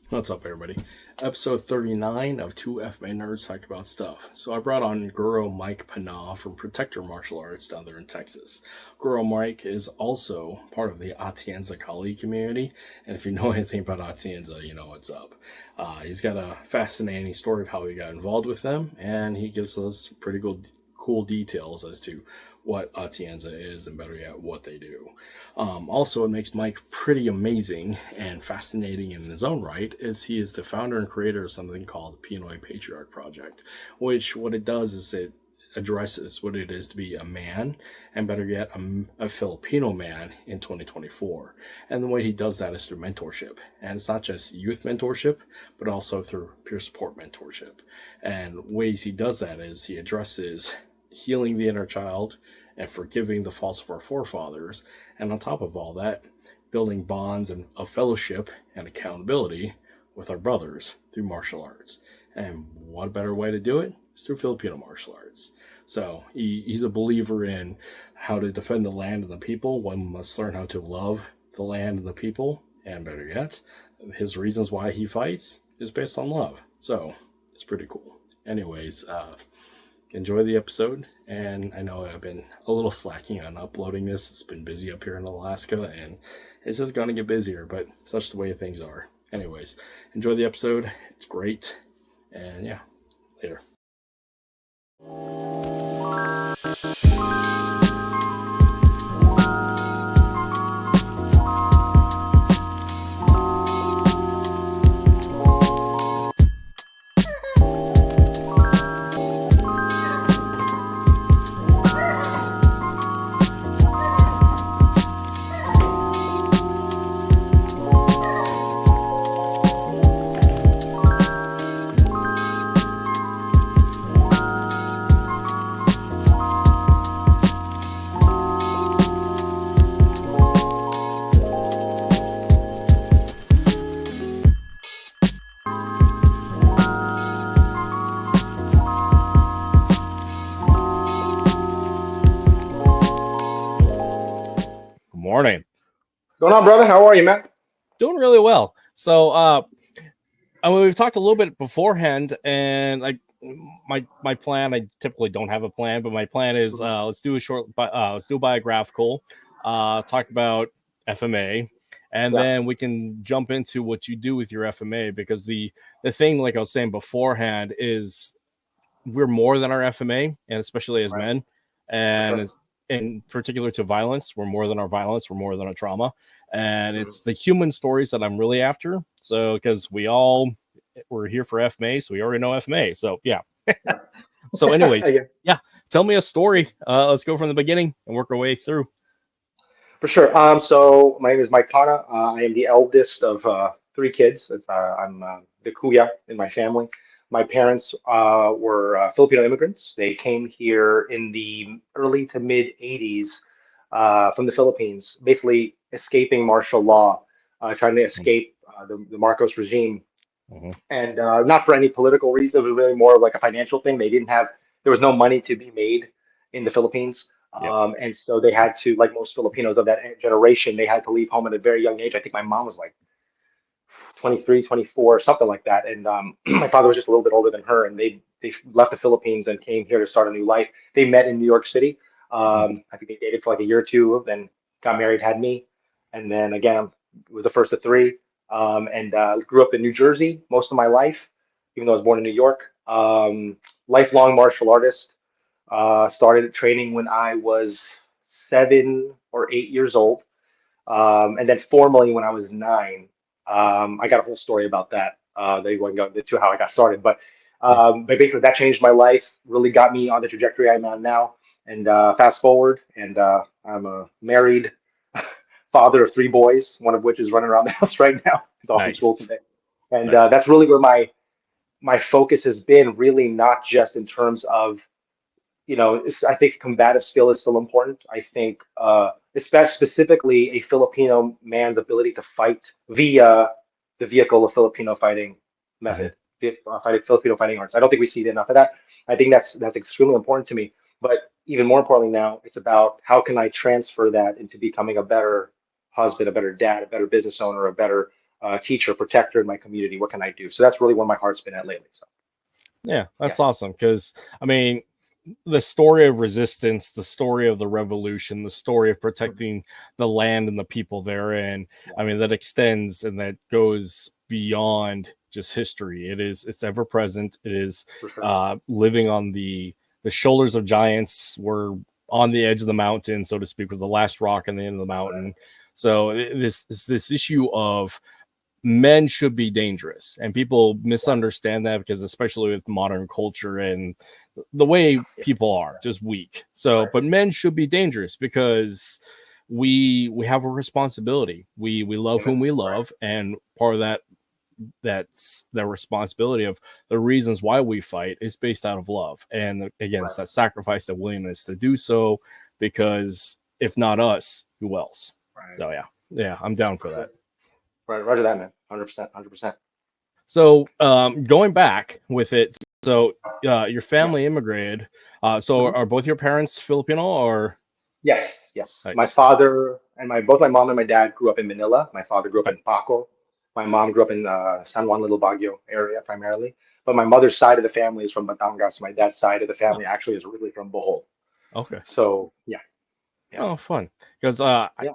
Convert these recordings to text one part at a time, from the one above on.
What's up, everybody? Episode 39 of two FMA-Nerds Talk About Stuff. So I brought on Guro Mike Pana from Protector Martial Arts down there in Texas. Guro Mike is also part of the Atienza Kali community, and if you know anything about Atienza, you know what's up. He's got a fascinating story of how he got involved with them, and he gives us pretty cool details as to what Atienza is and better yet, what they do. Also, what makes Mike pretty amazing and fascinating in his own right is he is the founder and creator of something called the Pinoy Patriarch Project, which what it does is it addresses what it is to be a man, and better yet, a Filipino man in 2024. And the way he does that is through mentorship. And it's not just youth mentorship, but also through peer support mentorship. And ways he does that is he addresses healing the inner child and forgiving the faults of our forefathers. And on top of all that, building bonds of fellowship and accountability with our brothers through martial arts. And what better way to do it is through Filipino martial arts. So he's a believer in how to defend the land and the people. One must learn how to love the land and the people. And better yet, his reasons why he fights is based on love. So it's pretty cool. Anyways, enjoy the episode. And I know I've been a little slacking on uploading this. It's been busy up here in Alaska, and it's just going to get busier, but such the way things are. Anyways, enjoy the episode. It's great. And yeah, later. Morning. Going on, brother? How are you, man? Doing really well. So, we've talked a little bit beforehand, and like my plan. I typically don't have a plan, but my plan is let's do a biographical, talk about FMA, and then we can jump into what you do with your FMA, because the thing, like I was saying beforehand, is we're more than our FMA, and especially as men, and it's in particular to violence, we're more than our violence, we're more than our trauma, and it's the human stories that I'm really after. So because we're here for FMA, so we already know FMA. So yeah. So anyways, yeah, tell me a story. Let's go from the beginning and work our way through. For sure. So my name is Mike Pana. I am the eldest of three kids. I'm the kuya in my family. My parents were Filipino immigrants. They came here in the early to mid 80s from the Philippines, basically escaping martial law, trying to escape the Marcos regime. And not for any political reason. It was really more of like a financial thing. There was no money to be made in the Philippines. And so they had to, like most Filipinos of that generation, they had to leave home at a very young age. I think my mom was like 23, 24, something like that. And my father was just a little bit older than her. And they left the Philippines and came here to start a new life. They met in New York City. I think they dated for like a year or two, then got married, had me. And then again, was the first of three. And grew up in New Jersey most of my life, even though I was born in New York. Lifelong martial artist. Started training when I was 7 or 8 years old, and then formally when I was 9. I got a whole story about that. That you want to go into how I got started, but basically that changed my life. Really got me on the trajectory I'm on now. And fast forward, and I'm a married father of three boys, one of which is running around the house right now. He's off in school today, and that's really where my focus has been. Really, not just in terms of I think combative skill is still important. I think, especially specifically, a Filipino man's ability to fight via the vehicle of Filipino fighting method, Filipino fighting arts. I don't think we see enough of that. I think that's extremely important to me. But even more importantly now, it's about how can I transfer that into becoming a better husband, a better dad, a better business owner, a better teacher, protector in my community. What can I do? So that's really where my heart's been at lately. So Yeah, yeah, that's awesome. Because I mean, the story of resistance, the story of the revolution, the story of protecting the land and the people therein. yeah, I mean, that extends and that goes beyond just history. It's ever present. It is for sure. living on the shoulders of giants. We're on the edge of the mountain, so to speak, with the last rock on the end of the mountain. Right. So this issue of men should be dangerous, and people Yeah, misunderstand that because especially with modern culture and the way yeah, people are just weak. So right, but men should be dangerous because we have a responsibility. We love amen, whom we right, love, and part of that's the responsibility of the reasons why we fight is based out of love, and again right, it's that sacrifice, that willingness to do so, because if not us, who else? right, So yeah, I'm down for for sure. that. Right, roger that, man. 100%, 100%. So going back with it, so your Yeah. family immigrated. So Mhm. are both your parents Filipino or Yes, yes. My nice? father and both my mom and my dad grew up in Manila. My father grew up Okay, in Paco. My mom grew up in San Juan Little Baguio area primarily. But my mother's side of the family is from Batangas. My dad's side of the oh, family actually is originally from Bohol. okay, So yeah, yeah, oh fun. Because yeah.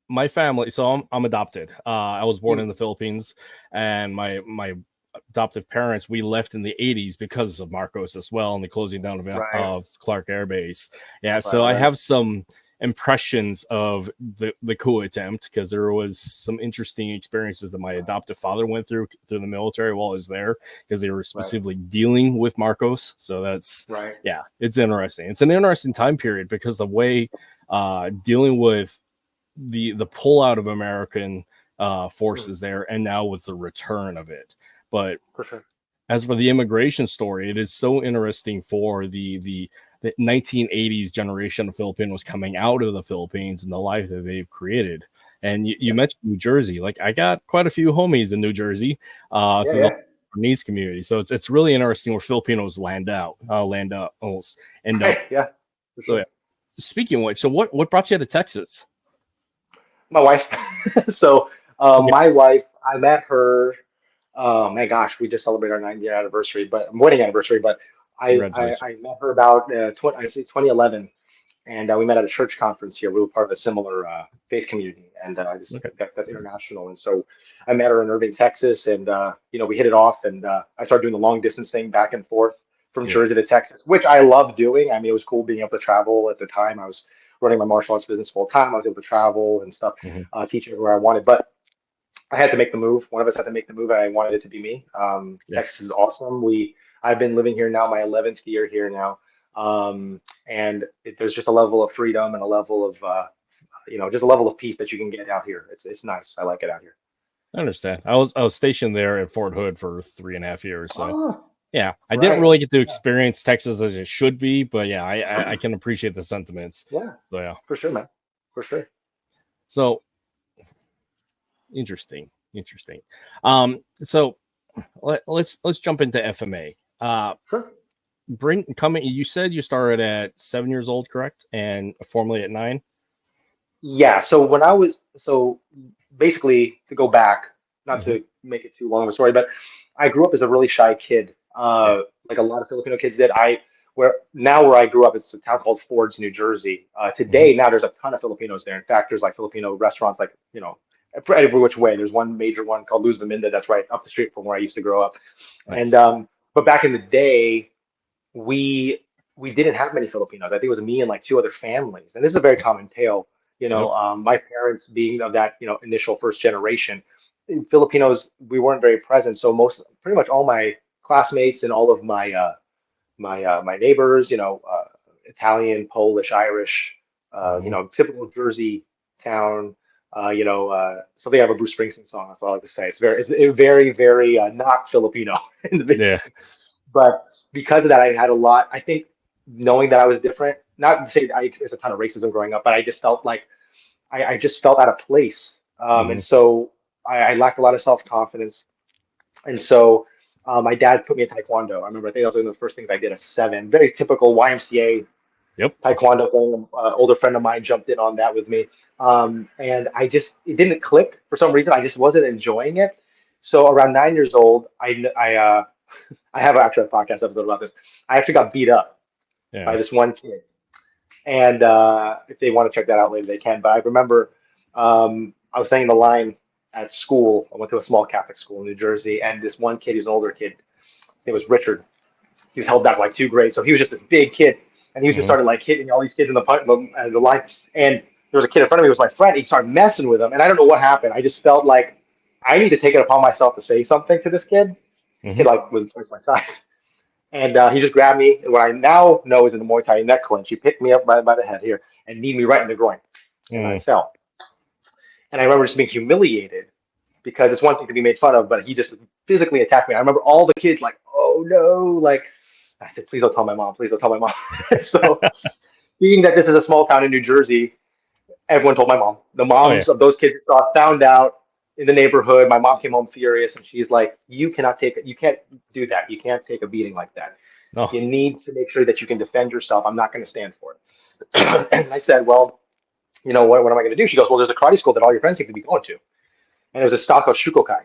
my family, so I'm adopted. I was born Mm, in the Philippines, and my adoptive parents, we left in the 80s because of Marcos as well, and the closing down right, of Clark Air Base. Yeah, right, so I right. have some impressions of the coup attempt because there was some interesting experiences that my adoptive father went through the military while I was there, because they were Right, specifically dealing with Marcos. So that's, right. yeah, it's interesting. It's an interesting time period because the way dealing with the pullout of American Mm, forces there, and now with the return of it. But for sure. as for the immigration story, it is so interesting for the 1980s generation of Filipinos coming out of the Philippines and the life that they've created. And you Yeah, mentioned New Jersey. Like I got quite a few homies in New Jersey yeah, through the yeah. Japanese community. So it's really interesting where Filipinos land up, almost end up. Right, yeah, for So yeah. sure. Speaking of which, so what brought you to Texas? My wife. So Okay, my wife, I met her. Oh my gosh, we just celebrated our 9th year anniversary, but wedding anniversary. But I congratulations. met her about 2011, and we met at a church conference here. We were part of a similar faith community, and Okay. that's international. And so I met her in Irving, Texas, and we hit it off, and I started doing the long distance thing back and forth from Yeah. Jersey to Texas, which I love doing. I mean, it was cool being able to travel at the time. I was running my martial arts business full time. I was able to travel and stuff, Mhm. teach everywhere I wanted, but I had to make the move. One of us had to make the move, and I wanted it to be me. Yeah. Texas is awesome. I've been living here now, my 11th year here now, and there's just a level of freedom and a level of just a level of peace that you can get out here. It's nice. I like it out here. I understand. I was stationed there at Fort Hood for 3.5 years. So Oh, yeah, I didn't right. really get to experience Texas as it should be, but yeah, I can appreciate the sentiments. Yeah, So yeah. for sure, man. For sure. So interesting. So let's jump into FMA. Sure. Bring coming. You said you started at 7 years old, correct? And formally at 9. Yeah. So basically to go back, not Mm-hmm. to make it too long of a story, but I grew up as a really shy kid, Yeah. like a lot of Filipino kids did. Where I grew up, it's a town called Fords, New Jersey. Mm-hmm. Today, now there's a ton of Filipinos there. In fact, there's like Filipino restaurants, like every which way. There's one major one called Luz Bemenda that's right up the street from where I used to grow up. And Nice. but back in the day, we we didn't have many Filipinos. I think it was me and like two other families. And this is a very common tale. Yep. My parents being of that, initial first generation, Filipinos, we weren't very present. So pretty much all my classmates and all of my neighbors, Italian, Polish, Irish, Mm-hmm. typical Jersey town. Something out of a Bruce Springsteen song. That's what I like to say. It's very, very not Filipino in the Yeah. beginning. But because of that, I had a lot. I think knowing that I was different, not to say that I experienced a ton of racism growing up, but I just felt like I just felt out of place. And Mm-hmm. so I lacked a lot of self-confidence. And so my dad put me in Taekwondo. I remember, I think that was one of the first things I did at 7. Very typical YMCA, Yep. taekwondo thing. An older friend of mine jumped in on that with me. And it didn't click for some reason. I just wasn't enjoying it. So around 9 years old, I have actually a podcast episode about this. I actually got beat up by Yeah. this one kid. And if they want to check that out later, they can. But I remember I was staying in the line at school. I went to a small Catholic school in New Jersey, and this one kid, he's an older kid. It was Richard. He was held back like 2 grades, so he was just this big kid, and he was just Hmm. started like hitting all these kids in the line. And there was a kid in front of me, who was my friend. He started messing with him, and I don't know what happened. I just felt like I need to take it upon myself to say something to this kid. This Hmm. kid like was twice my size. And he just grabbed me, and what I now know is in the Muay Thai neck clinch. He picked me up by the head here and kneed me right in the groin, and I Mm. fell. And I remember just being humiliated because it's one thing to be made fun of, but he just physically attacked me. I remember all the kids like, "Oh no!" Like I said, "Please don't tell my mom. Please don't tell my mom." So, being that this is a small town in New Jersey, everyone told my mom. The Oh yeah. moms of those kids found out in the neighborhood. My mom came home furious, and she's like, "You cannot take it. You can't do that. You can't take a beating like that. Oh. You need to make sure that you can defend yourself. I'm not going to stand for it." And I said, "Well, what am I going to do?" She goes, "Well, there's a karate school that all your friends seem to be going to, and there's a stock of Shukokai,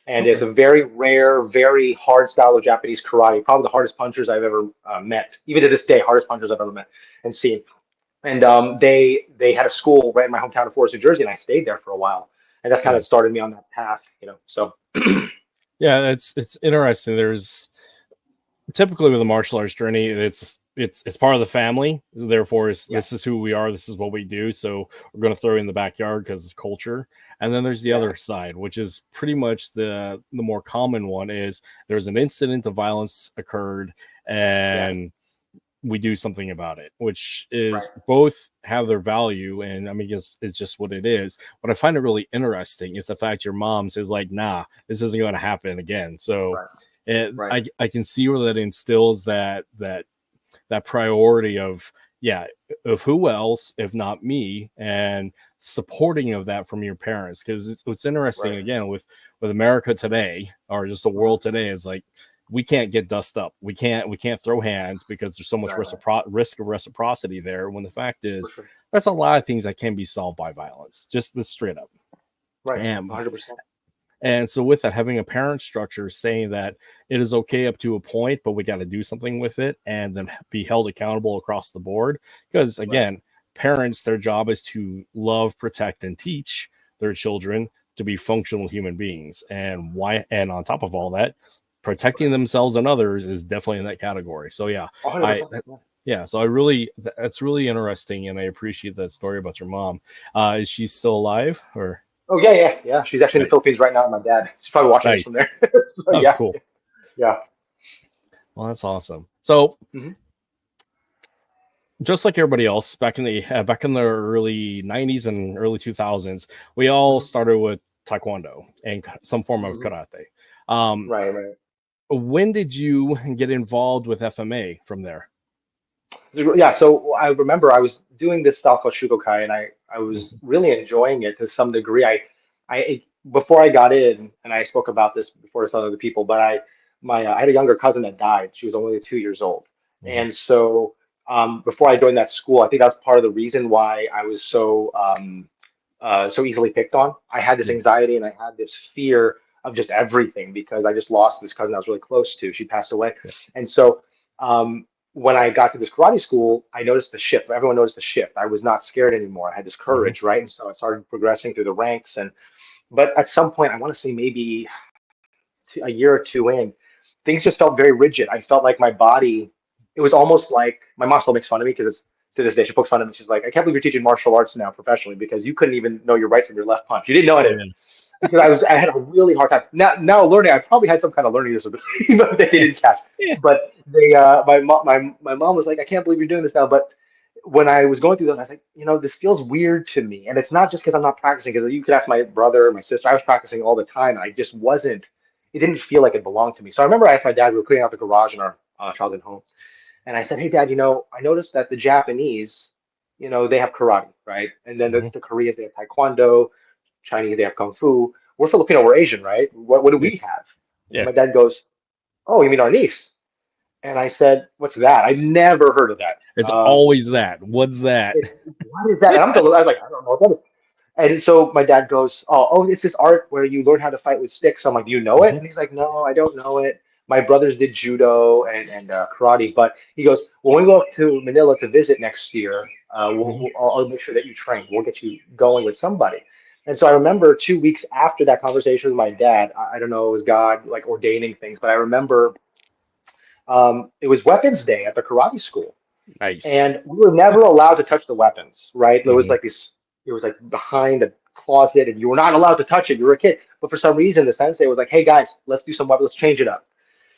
and it's Okay. a very rare, very hard style of Japanese karate. Probably the hardest punchers I've ever met, even to this day, hardest punchers I've ever met and seen." And they had a school right in my hometown of Forest, New Jersey, and I stayed there for a while, and that's kind Yeah. of started me on that path. So Yeah. It's interesting. There's typically with a martial arts journey, it's part of the family. Therefore, yeah, this is who we are. This is what we do. So we're going to throw it in the backyard because it's culture. And then there's the yeah, other side, which is pretty much the more common one. Is there's an incident of violence occurred, yeah, and we do something about it, which right, is both have their value. And I mean, it's just what it is. What I find it really interesting is the fact your mom says like, nah, this isn't going to happen again. So right, right, I can see where that instills that priority of, yeah, of who else if not me, and supporting of that from your parents. Because it's interesting right, again with America today, or just the mhm, world today, is like we can't get dust up, we can't throw hands because there's so much right, right, risk of reciprocity there, when the fact for is sure, there's a lot of things that can be solved by violence, just the straight up. right, And 100%, and so, with that, having a parent structure saying that it is okay up to a point, but we got to do something with it and then be held accountable across the board. Because right, again, parents, their job is to love, protect, and teach their children to be functional human beings. And why? And on top of all that, protecting right, themselves and others is definitely in that category. So yeah, I 100%, yeah. yeah. So that's really interesting, and I appreciate that story about your mom. Is she still alive or? Oh yeah, yeah, yeah. She's actually in the Nice, Philippines right now with my dad. She's probably watching this from nice. there. So Oh, yeah, cool. yeah. Well, that's awesome. So, Hmm. just like everybody else, back in the early '90s and early 2000s, we all Hmm. started with taekwondo and some form of Hmm. karate. Um, Right, right. when did you get involved with FMA from there? So, yeah, so I remember I was doing this stuff called Shugokai, and I was Mhm. really enjoying it to some degree. Before I got in, and I spoke about this before to some other people, but I had a younger cousin that died. She was only 2 years old, Mhm. and so before I joined that school, I think that's part of the reason why I was so easily picked on. I had this Yeah. anxiety and I had this fear of just everything because I just lost this cousin I was really close to. She passed away, Yeah. and so. When I got to this karate school, I noticed the shift. Everyone noticed the shift. I was not scared anymore. I had this Mhm. courage, right? And so I started progressing through the ranks. But at some point, I want to say maybe a year or two in, things just felt very rigid. I felt like my body, it was almost like my mom still makes fun of me because to this day she pokes fun at me. She's like, "I can't believe you're teaching martial arts now professionally because you couldn't even know your right from your left punch. You didn't know Oh it." yeah. Because I had a really hard time. Now learning, I probably had some kind of learning disability that they didn't catch. Yeah. But my mom was like, "I can't believe you're doing this now." But when I was going through those, I was like, this feels weird to me, and it's not just because I'm not practicing. Because you could ask my brother, my sister. I was practicing all the time. I just wasn't. It didn't feel like it belonged to me. So I remember I asked my dad. We were cleaning out the garage in our childhood home, and I said, "Hey, Dad, I noticed that the Japanese, they have karate, right? And then Mhm. the Koreans, they have taekwondo. Chinese, they have kung fu. We're Filipino, we're Asian, right? What do Yeah. we have?" And Yeah. my dad goes, "Oh, you mean our niece?" And I said, "What's that? I never heard of that. It's always that. What's that? What is that?" And I was like, "I don't know what that is." And so my dad goes, oh, it's this art where you learn how to fight with sticks. So I'm like, "Do you know it?" Hmm. And he's like, "No, I don't know it. My brothers did judo and karate." But he goes, "Well, when we go to Manila to visit next year, Hmm. I'll make sure that you train. We'll get you going with somebody." And so I remember 2 weeks after that conversation with my dad, I don't know, it was God like ordaining things, but I remember it was Weapons Day at the karate school. Nice. And we were never allowed to touch the weapons, right? There was Hmm. like this, it was like behind a closet, and you were not allowed to touch it. You were a kid. But for some reason, the sensei was like, "Hey guys, let's do some weapons, let's change it up."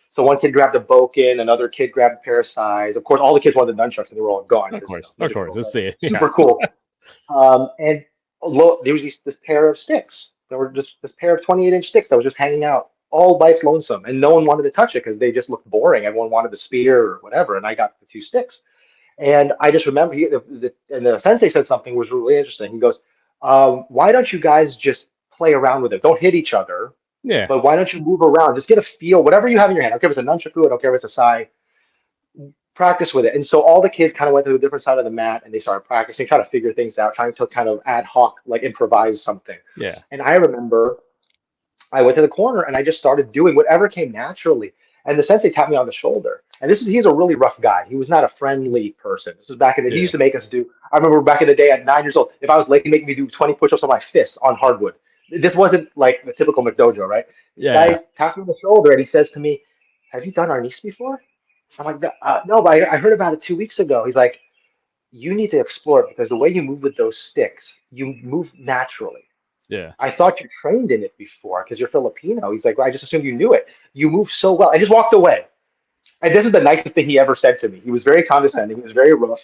So one kid grabbed a boken, another kid grabbed a pair of sais. Of course, all the kids wanted the nunchucks, and they were all gone Of because course. they're Of just course. little, Let's but see it. Yeah. super cool. And there was this pair of sticks. There were just this pair of 28-inch sticks that was just hanging out all by its lonesome, and no one wanted to touch it because they just looked boring. Everyone wanted the spear or whatever, and I got the two sticks. And I just remember, and the sensei said something was really interesting. He goes, "Why don't you guys just play around with it? Don't hit each other, Yeah. but why don't you move around? Just get a feel, whatever you have in your hand. I don't care if it's a nunchaku, I don't care if it's a sai, practice with it." And so all the kids kind of went to a different side of the mat and they started practicing, trying to figure things out, trying to kind of ad hoc, like improvise something. Yeah. And I remember I went to the corner and I just started doing whatever came naturally. And the sensei tapped me on the shoulder. And he's a really rough guy. He was not a friendly person. This was back in the, he Yeah. used to make us do, I remember back in the day at 9 years old, if I was late, he'd make me do 20 push-ups on my fists on hardwood. This wasn't like the typical McDojo, right? This Yeah. guy taps me on the shoulder and he says to me, "Have you done Arnis before?" I'm like, "No, but I heard about it 2 weeks ago." He's like, "You need to explore it because the way you move with those sticks, you move naturally. Yeah. I thought you trained in it before because you're Filipino." He's like, "Well, I just assumed you knew it. You move so well." I just walked away. And this is the nicest thing he ever said to me. He was very condescending. He was very rough,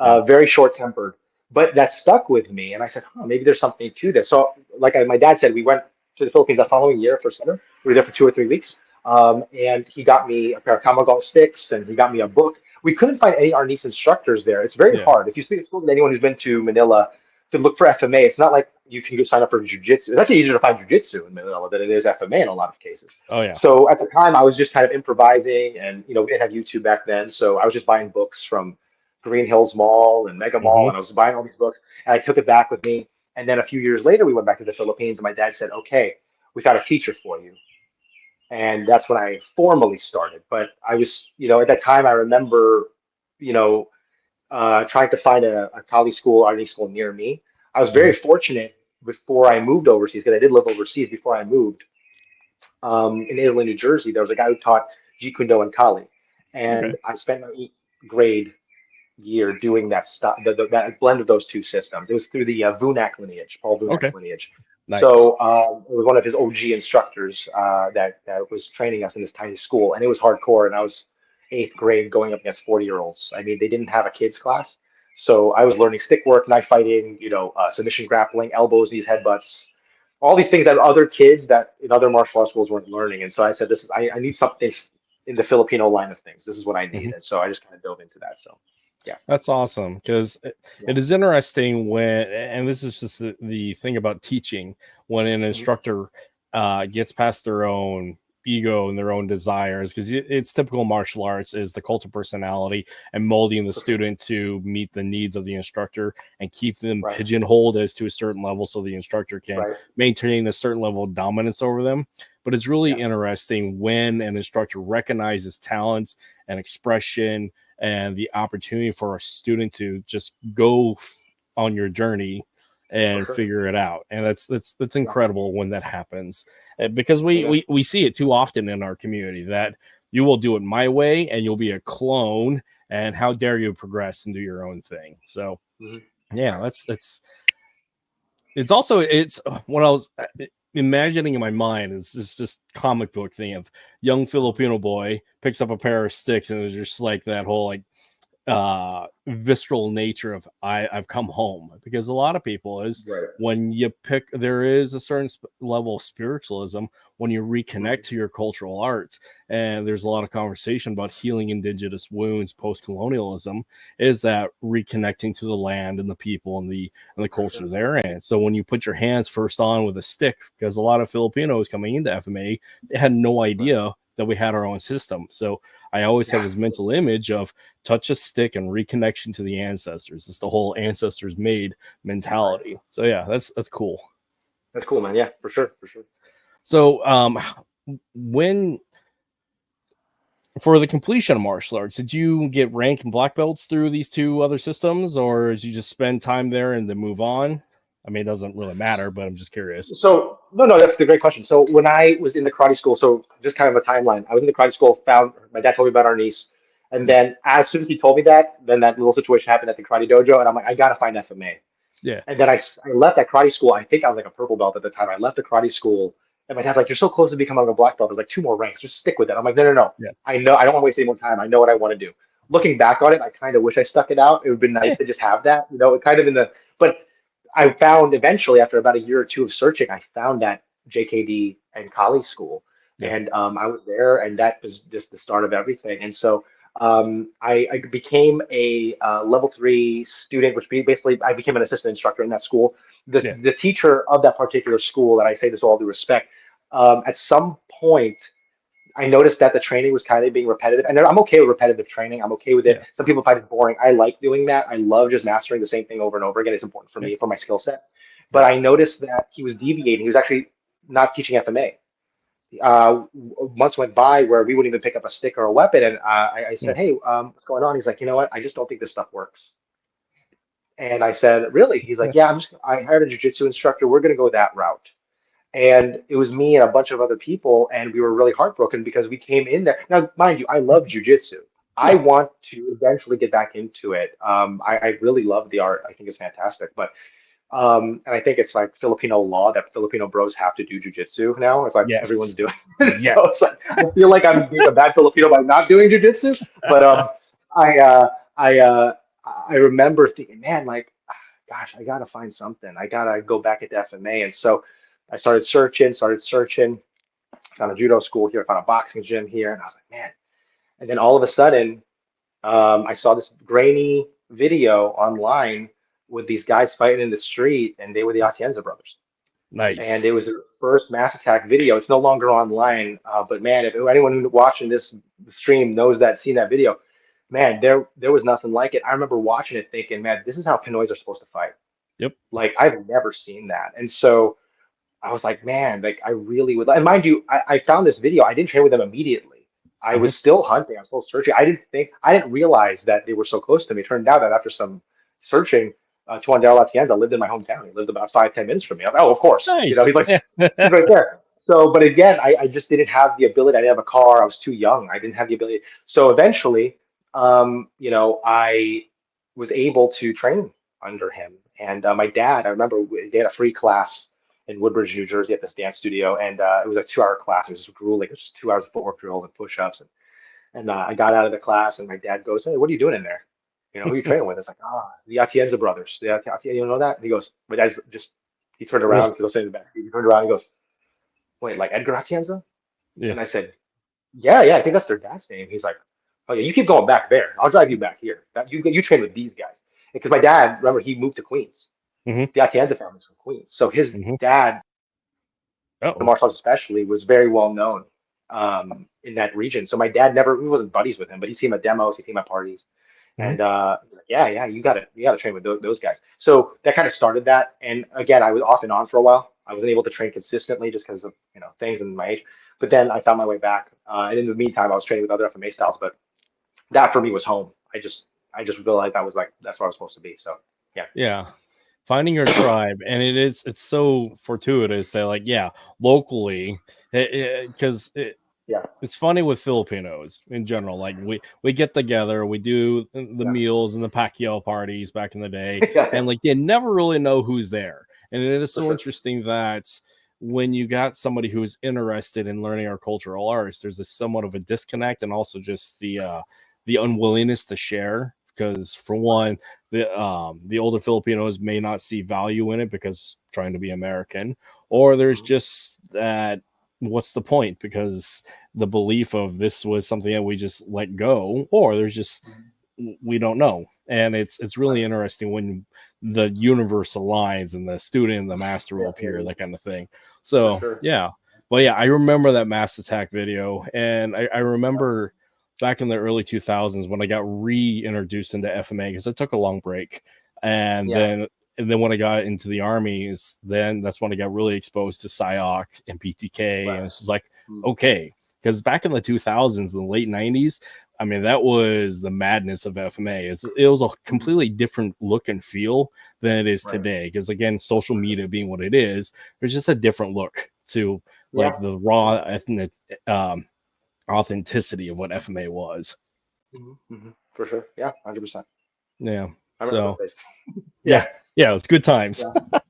Yeah. very short-tempered. But that stuck with me. And I said, "Huh, maybe there's something to this." So, like my dad said, we went to the Philippines the following year for summer. We were there for 2 or 3 weeks. And he got me a pair of Kamagong sticks and he got me a book. We couldn't find any Arnis instructors there. It's very Yeah. hard. If you speak to anyone who's been to Manila to look for FMA, it's not like you can go sign up for jujitsu. It's actually easier to find jujitsu in Manila than it is FMA in a lot of cases. Oh yeah. So at the time, I was just kind of improvising, and we didn't have YouTube back then, so I was just buying books from Green Hills Mall and Mega Mall, Hmm. and I was buying all these books, and I took it back with me. And then a few years later, we went back to the Philippines, and my dad said, "Okay, we got a teacher for you." And that's when I formally started. But I was, at that time, I remember, you know, trying to find a Kali school, art school near me. I was very Hmm. fortunate before I moved overseas because I did live overseas before I moved in Italy, New Jersey. There was a guy who taught Jeet Kune Do and Kali, and Okay. I spent my 8th grade year doing that stuff, that blend of those two systems. It was through the Vunak lineage, Paul Vunak's Okay. lineage. Nice. So it was one of his OG instructors that was training us in this tiny school, and it was hardcore. And I was 8th grade going up against 40-year-olds. I mean, they didn't have a kids class, so I was learning stick work, knife fighting, submission grappling, elbows, knees, headbutts, all these things that other kids that in other martial arts schools weren't learning. And so I said, I need something in the Filipino line of things. This is what I need. Hmm. And so I just kind of dove into that. So yeah, That's awesome because yeah. it is interesting when, and this is just the thing about teaching, when an Mhm. instructor gets past their own ego and their own desires, because it's typical martial arts is the cult of personality and molding the For sure. student to meet the needs of the instructor and keep them Right, pigeonholed as to a certain level so the instructor can right. maintain a certain level of dominance over them. But it's really Yeah, interesting when an instructor recognizes talents and expression and the opportunity for a student to just go on your journey for and sure. figure it out. And that's Yeah, incredible when that happens. Because we, amen. we see it too often in our community that you will do it my way and you'll be a clone, and how dare you progress and do your own thing. So Hmm. yeah, Right. it's also it's what I was imagining in my mind is this just comic book thing of young Filipino boy picks up a pair of sticks, and it's just like that whole like visceral nature of I've come home. Because a lot of people is Right. when you pick, there is a certain level of spiritualism when you reconnect Hmm. to your cultural arts. And there's a lot of conversation about healing indigenous wounds post-colonialism, is that reconnecting to the land and the people and the For culture sure. there. And so when you put your hands first on with a stick, because a lot of Filipinos coming into FMA, they had no Right. idea that we had our own system. So I always had this mental image of touch a stick and reconnection to the ancestors. It's the whole ancestors made mentality. So yeah, that's cool. That's cool, man. Yeah, for sure, for sure. So when for the completion of martial arts, did you get rank and black belts through these two other systems, or did you just spend time there and then move on? I mean, it doesn't really matter, but I'm just curious. So no, that's a great question. So when I was in the karate school, so just kind of a timeline. I was in the karate school. Found my dad told me about Arnis, and Yeah. then as soon as he told me that, then that little situation happened at the karate dojo, and I'm like, I gotta find FMA. Yeah. And then I left that karate school. I think I was like a purple belt at the time. I left the karate school, and my dad's like, "You're so close to becoming a black belt. There's like two more ranks. Just stick with it." I'm like, "No, no, no. Yeah. I know. I don't want to waste any more time. I know what I want to do." Looking back on it, I kind of wish I stuck it out. It would have been nice to just have that, it kind of in the. But I found eventually, after about a year or two of searching, I found that JKD and Kali school, Yeah. and I was there, and that was just the start of everything. And so I became a level 3 student, which basically I became an assistant instructor in that school. Yeah. The teacher of that particular school, and I say this with all due respect, at some point I noticed that the training was kind of being repetitive, and I'm okay with repetitive training. I'm okay with it. Yeah. Some people find it boring. I like doing that. I love just mastering the same thing over and over again. It's important for Yeah. me, for my skill set. But Yeah. I noticed that he was deviating. He was actually not teaching FMA. Months went by where we wouldn't even pick up a stick or a weapon, and I Hmm. said, "Hey, what's going on?" He's like, "You know what? I just don't think this stuff works." And I said, "Really?" He's like, Yeah. "Yeah, I hired a jujitsu instructor. We're going to go that route." And it was me and a bunch of other people, and we were really heartbroken because we came in there. Now, mind you, I love jujitsu. I Yeah. want to eventually get back into it. I really love the art. I think it's fantastic. But and I think it's like Filipino law that Filipino bros have to do jujitsu now. It's like everyone's Yes. doing it. So it's Yes. like I feel like I'm being a bad Filipino by not doing jujitsu. But I uh, I uh, I remember thinking, man, like, gosh, I gotta find something. I gotta go back into FMA. And so I started searching, found a judo school here, found a boxing gym here, and I was like, man. And then all of a sudden, I saw this grainy video online with these guys fighting in the street, and they were the Atienza brothers. And Nice. it was their first mass attack video. It's no longer online, but man, if anyone watching this stream knows that, seen that video, man, there was nothing like it. I remember watching it, thinking, man, this is how Pinoys are supposed to fight. Yep. Like I've never seen that, and so I was like, man, like I really would. And mind you, I found this video. I didn't train with them immediately. I Hmm. was still hunting. I was still searching. I didn't realize that they were so close to me. It turned out that after some searching, Tuhon Carl Atienza lived in my hometown. He lived about 5, 10 minutes from me. I was like, oh, of course. Nice. He's like, Yeah. he's right there. So, but again, I just didn't have the ability. I didn't have a car. I was too young. I didn't have the ability. So eventually, I was able to train under him. And my dad, I remember they had a free class in Woodbridge, New Jersey, at this dance studio, and it was a 2 hour class. It was grueling. It was just 2 hours of footwork drill and push-ups, and I got out of the class, and my dad goes, "Hey, what are you doing in there? Who are you training with?" It's like, the Atienza brothers. The Atienza, you know that? And he goes, my dad's just he turned around Ugh. because I was sitting in the back. He turned around and he goes, "Wait, like Edgar Atienza?" Yeah. And I said, "Yeah, yeah, I think that's their dad's name." He's like, "Oh yeah, you keep going back there. I'll drive you back here. You train with these guys." Because my dad, remember, he moved to Queens. Hmm. The Atienza family's from Queens, so his Hmm. dad, the Uh-oh. martial arts especially, was very well known in that region. So my dad never, we wasn't buddies with him, but he'd see him at demos, he'd see him at parties, Hmm. and he's like, yeah, yeah, you gotta train with those guys. So that kind of started that. And again, I was off and on for a while. I wasn't able to train consistently just because of things and my age. But then I found my way back, and in the meantime, I was training with other FMA styles. But that for me was home. I just realized that's where I was supposed to be. So yeah, Yeah. Finding your tribe, and it's so fortuitous that, like, yeah, locally, because yeah, it's funny with Filipinos in general. Like, we get together, we do the yeah, meals and the Pacquiao parties back in the day, yeah, and like you never really know who's there. And it is for so sure. interesting that when you got somebody who is interested in learning our cultural arts, there's this somewhat of a disconnect, and also just the unwillingness to share. Because for one, the older Filipinos may not see value in it because trying to be American, or there's Mhm. just that what's the point because the belief of this was something that we just let go, or there's just Mhm. we don't know. And it's Right. really interesting when the universe aligns and the student and the master will Yeah, yeah, appear, yeah, that kind of thing. for So sure. yeah. But yeah, I remember that mass attack video, and I remember back in the early 2000s when I got reintroduced into FMA because I took a long break, and Yeah. then when I got into the army, then that's when I got really exposed to PSYOC and PTK, Right. and it's just like, Mm. okay, because back in the 2000s, the late 90s, I mean, that was the madness of FMA. It was a completely different look and feel than it is Right. today. Because again, social media being what it is, there's just a different look to like Yeah. the raw ethnic authenticity of what FMA was. For sure. Yeah, 100%. Yeah. I remember So those days. yeah, Yeah. yeah, it was good times.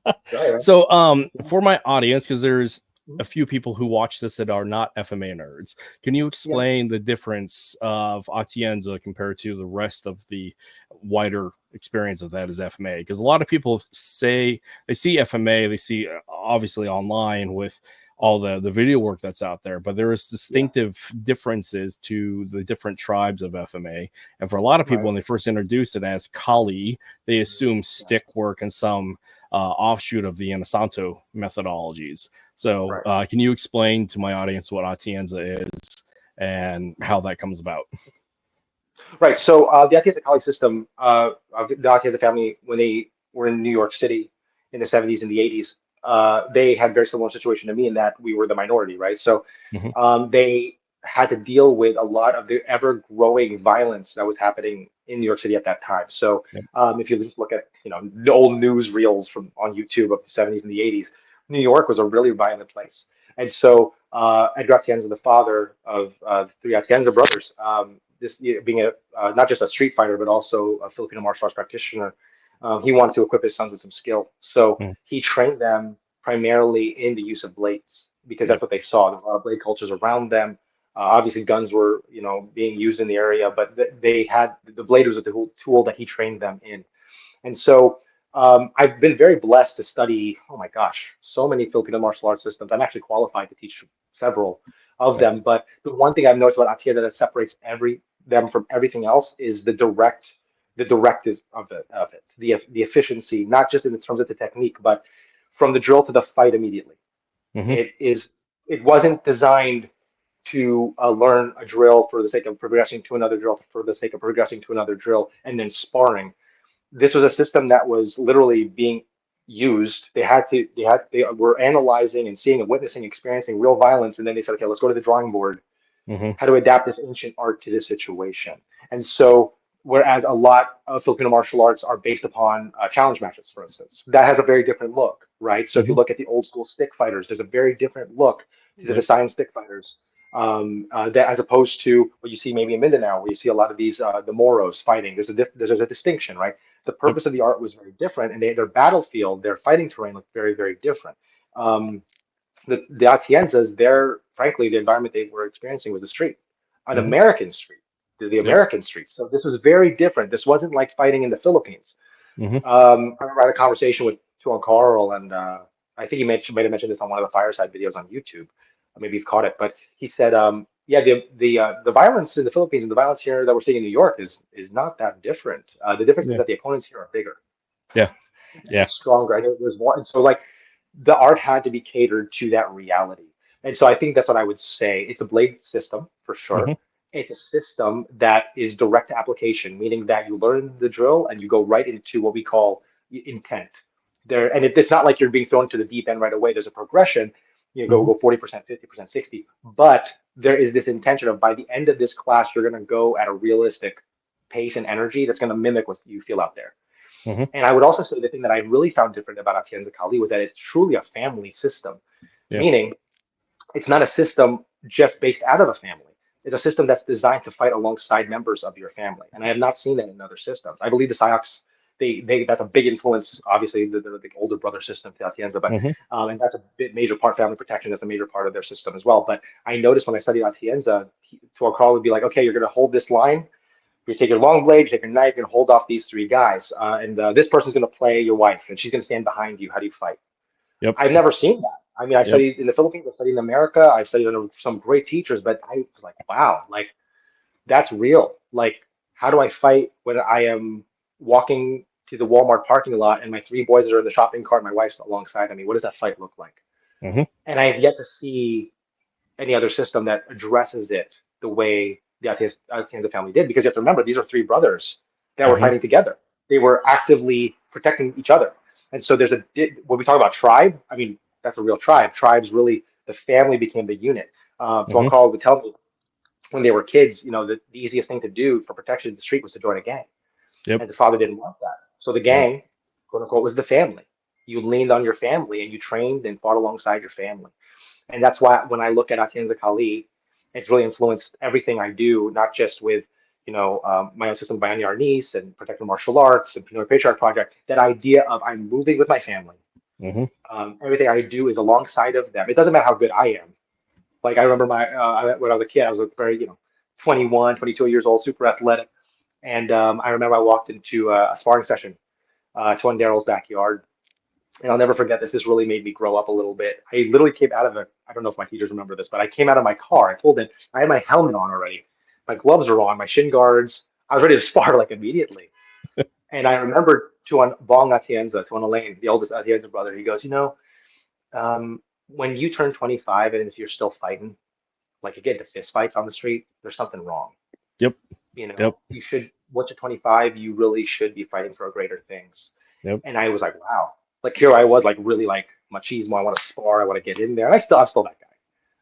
Yeah. Right. So Yeah. for my audience, because there's a Mhm. few people who watch this that are not FMA nerds, can you Yeah. explain the difference of Atienza compared to the rest of the wider experience of that as FMA? Because a lot of people say they see FMA, they see obviously online with all the video work that's out there, but there is distinctive differences to the different tribes of FMA. And for a lot of people, Right. when they first introduced it as Kali, they assume stick work and some offshoot of the Anasanto methodologies. So can you explain to my audience what Atienza is and how that comes about? Right. So the Atienza Kali system, of the Atienza family, when they were in New York City in the 70s and the 80s, they had a very similar situation to me in that we were the minority, right? So Mm-hmm. they had to deal with a lot of the ever-growing violence that was happening in New York City at that time. So Yep. if you just look at the old news reels from on YouTube of the 70s and the 80s, New York was a really violent place. And so Edgar Atienza, the father of the three Atienza brothers, this being not just a street fighter but also a Filipino martial arts practitioner, he wanted to equip his sons with some skill. So Mm-hmm. he trained them primarily in the use of blades because that's Yep. what they saw. There's a lot of blade cultures around them. Obviously, guns were being used in the area, but they had the blade was the tool that he trained them in. And so I've been very blessed to study, oh my gosh, so many Filipino martial arts systems. I'm actually qualified to teach several of them. Nice. But the one thing I've noticed about Atienza that separates them from everything else is the directive of it, the efficiency, not just in terms of the technique, but from the drill to the fight immediately. Mm-hmm. It is it wasn't designed to learn a drill for the sake of progressing to another drill for the sake of progressing to another drill and then sparring. This was a system that was literally being used. They were analyzing and seeing and witnessing, experiencing real violence, and then they said, okay, let's go to the drawing board. Mm-hmm. How to adapt this ancient art to this situation? And so, whereas a lot of Filipino martial arts are based upon challenge matches, for instance, that has a very different look, right? So if you Mm-hmm. look at the old school stick fighters, there's a very different look to the Yep. Visayan stick fighters. That as opposed to what you see maybe in Mindanao, where you see a lot of these the Moros fighting. There's a distinction, right? The Yep. purpose of the art was very different, and their battlefield, their fighting terrain looked very, very different. Um, the Atienzas, frankly, the environment they were experiencing was the street, an Mm-hmm. American street, the Yep. American street. So this was very different. This wasn't like fighting in the Philippines. Mm-hmm. I remember I had a conversation with Tuhon Carl, and I think he might have mentioned this on one of the fireside videos on YouTube. Maybe you've caught it, but he said, yeah, the violence in the Philippines and the violence here that we're seeing in New York is not that different. The difference is Yeah. that the opponents here are bigger Yeah. and they're Yeah. stronger. I know there's one, so like the art had to be catered to that reality. And so I think that's what I would say. It's a blade system for Mm-hmm. sure. It's a system that is direct application, meaning that you learn the drill and you go right into what we call intent. It's not like you're being thrown to the deep end right away. There's a progression. You Mm-hmm. go 40%, 50%, 60. But there is this intention of by the end of this class, you're going to go at a realistic pace and energy that's going to mimic what you feel out there. Mm-hmm. And I would also say the thing that I really found different about Atienza Kali was that it's truly a family system, Yeah. meaning it's not a system just based out of a family. It's a system that's designed to fight alongside members of your family. And I have not seen that in other systems. I believe the PSYOCs, that's a big influence, obviously, the older brother system to Atienza, but Mm-hmm. and that's a big major part, family protection, that's a major part of their system as well. But I noticed when I studied Atienza, to our call would be like, okay, you're going to hold this line, you take your long blade, you take your knife, and hold off these three guys. And this person's going to play your wife, and she's going to stand behind you. How do you fight? Yep. I've never seen that. I mean, I Yep. studied in the Philippines, I studied in America, I studied under some great teachers, but I was like, wow, like that's real. Like, how do I fight when I am walking to the Walmart parking lot and my three boys are in the shopping cart, my wife's alongside of me? What does that fight look like? Mm-hmm. And I have yet to see any other system that addresses it the way the Atienza family did. Because you have to remember, these are three brothers that were Mm-hmm. fighting together. They were actively protecting each other. And so when we talk about tribe, I mean, that's a real tribe. Tribes really, the family became the unit. Tuhon Mm-hmm. Carl would tell me when they were kids, the easiest thing to do for protection in the street was to join a gang. Yep. And the father didn't want that. So the Yep. gang, quote unquote, was the family. You leaned on your family and you trained and fought alongside your family. And that's why when I look at Atienza Kali, it's really influenced everything I do, not just with my own system, Bayani Arnis and Protecting Martial Arts and Pinoy Patriarch Project. That idea of I'm moving with my family. Mm-hmm. Everything I do is alongside of them. It doesn't matter how good I am. Like I remember when I was a kid, I was very 21, 22 years old, super athletic, and I remember I walked into a sparring session to one Daryl's backyard, and I'll never forget this. This really made me grow up a little bit. I literally came out of I don't know if my teachers remember this, but I came out of my car. I told them I had my helmet on already. My gloves were on, my shin guards. I was ready to spar like immediately. And I remember Tuan Bong Atienza, Tuan Elaine, the oldest Atienza brother, he goes, when you turn 25 and you're still fighting, like you get into fist fights on the street, there's something wrong. Yep. Yep. You should, once you're 25, you really should be fighting for greater things. Yep. And I was like, wow. Like here I was, like really like machismo. I want to spar. I want to get in there. And I'm still that guy.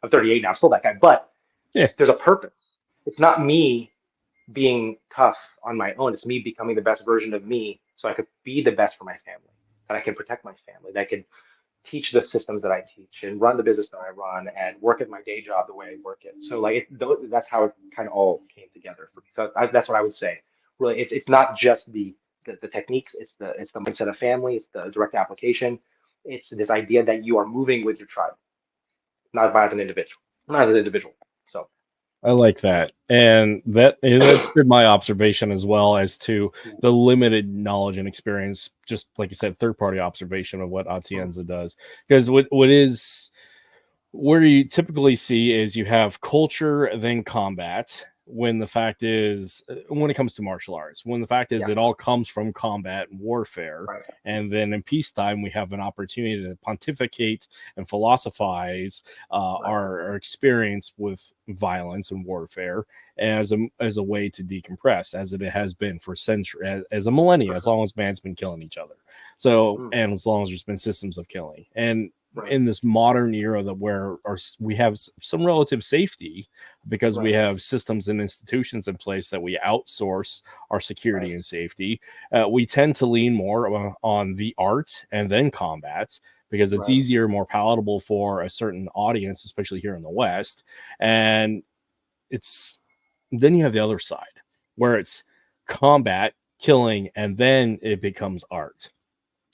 I'm 38 now. I'm still that guy. But Yeah. there's a purpose. It's not me being tough on my own. It's me becoming the best version of me, so I could be the best for my family, that I can protect my family, that I can teach the systems that I teach and run the business that I run and work at my day job the way I work it. So like that's how it kind of all came together for me. So that's what I would say. Really, it's not just the techniques. It's the mindset of family. It's the direct application. It's this idea that you are moving with your tribe, not as an individual, not as an individual. So I like that. And that's been my observation as well, as to the limited knowledge and experience, just like you said, third-party observation of what Atienza does. Because where you typically see is you have culture, then combat, when the fact is, when it comes to martial arts, when the fact is it all comes from combat and warfare. Right. And then in peacetime, we have an opportunity to pontificate and philosophize our experience with violence and warfare as a way to decompress, as it has been for centuries, as a millennia, as long as man's been killing each other. So, and as long as there's been systems of killing. And in this modern era where we have some relative safety because we have systems and institutions in place that we outsource our security and safety, we tend to lean more on the art and then combat because it's easier, more palatable for a certain audience, especially here in the West. And then you have the other side where it's combat, killing, and then it becomes art.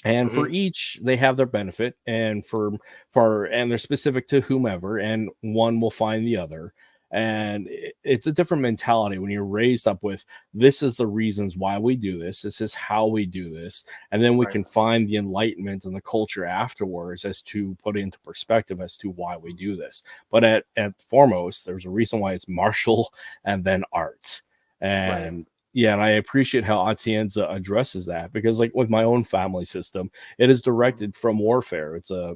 And for each, they have their benefit, and and they're specific to whomever, and one will find the other. And it's a different mentality when you're raised up with, this is the reasons why we do this. This is how we do this. And then we can find the enlightenment and the culture afterwards as to put into perspective as to why we do this. But at foremost, there's a reason why it's martial and then art. And yeah, and I appreciate how Atienza addresses that, because like with my own family system, it is directed from warfare. It's a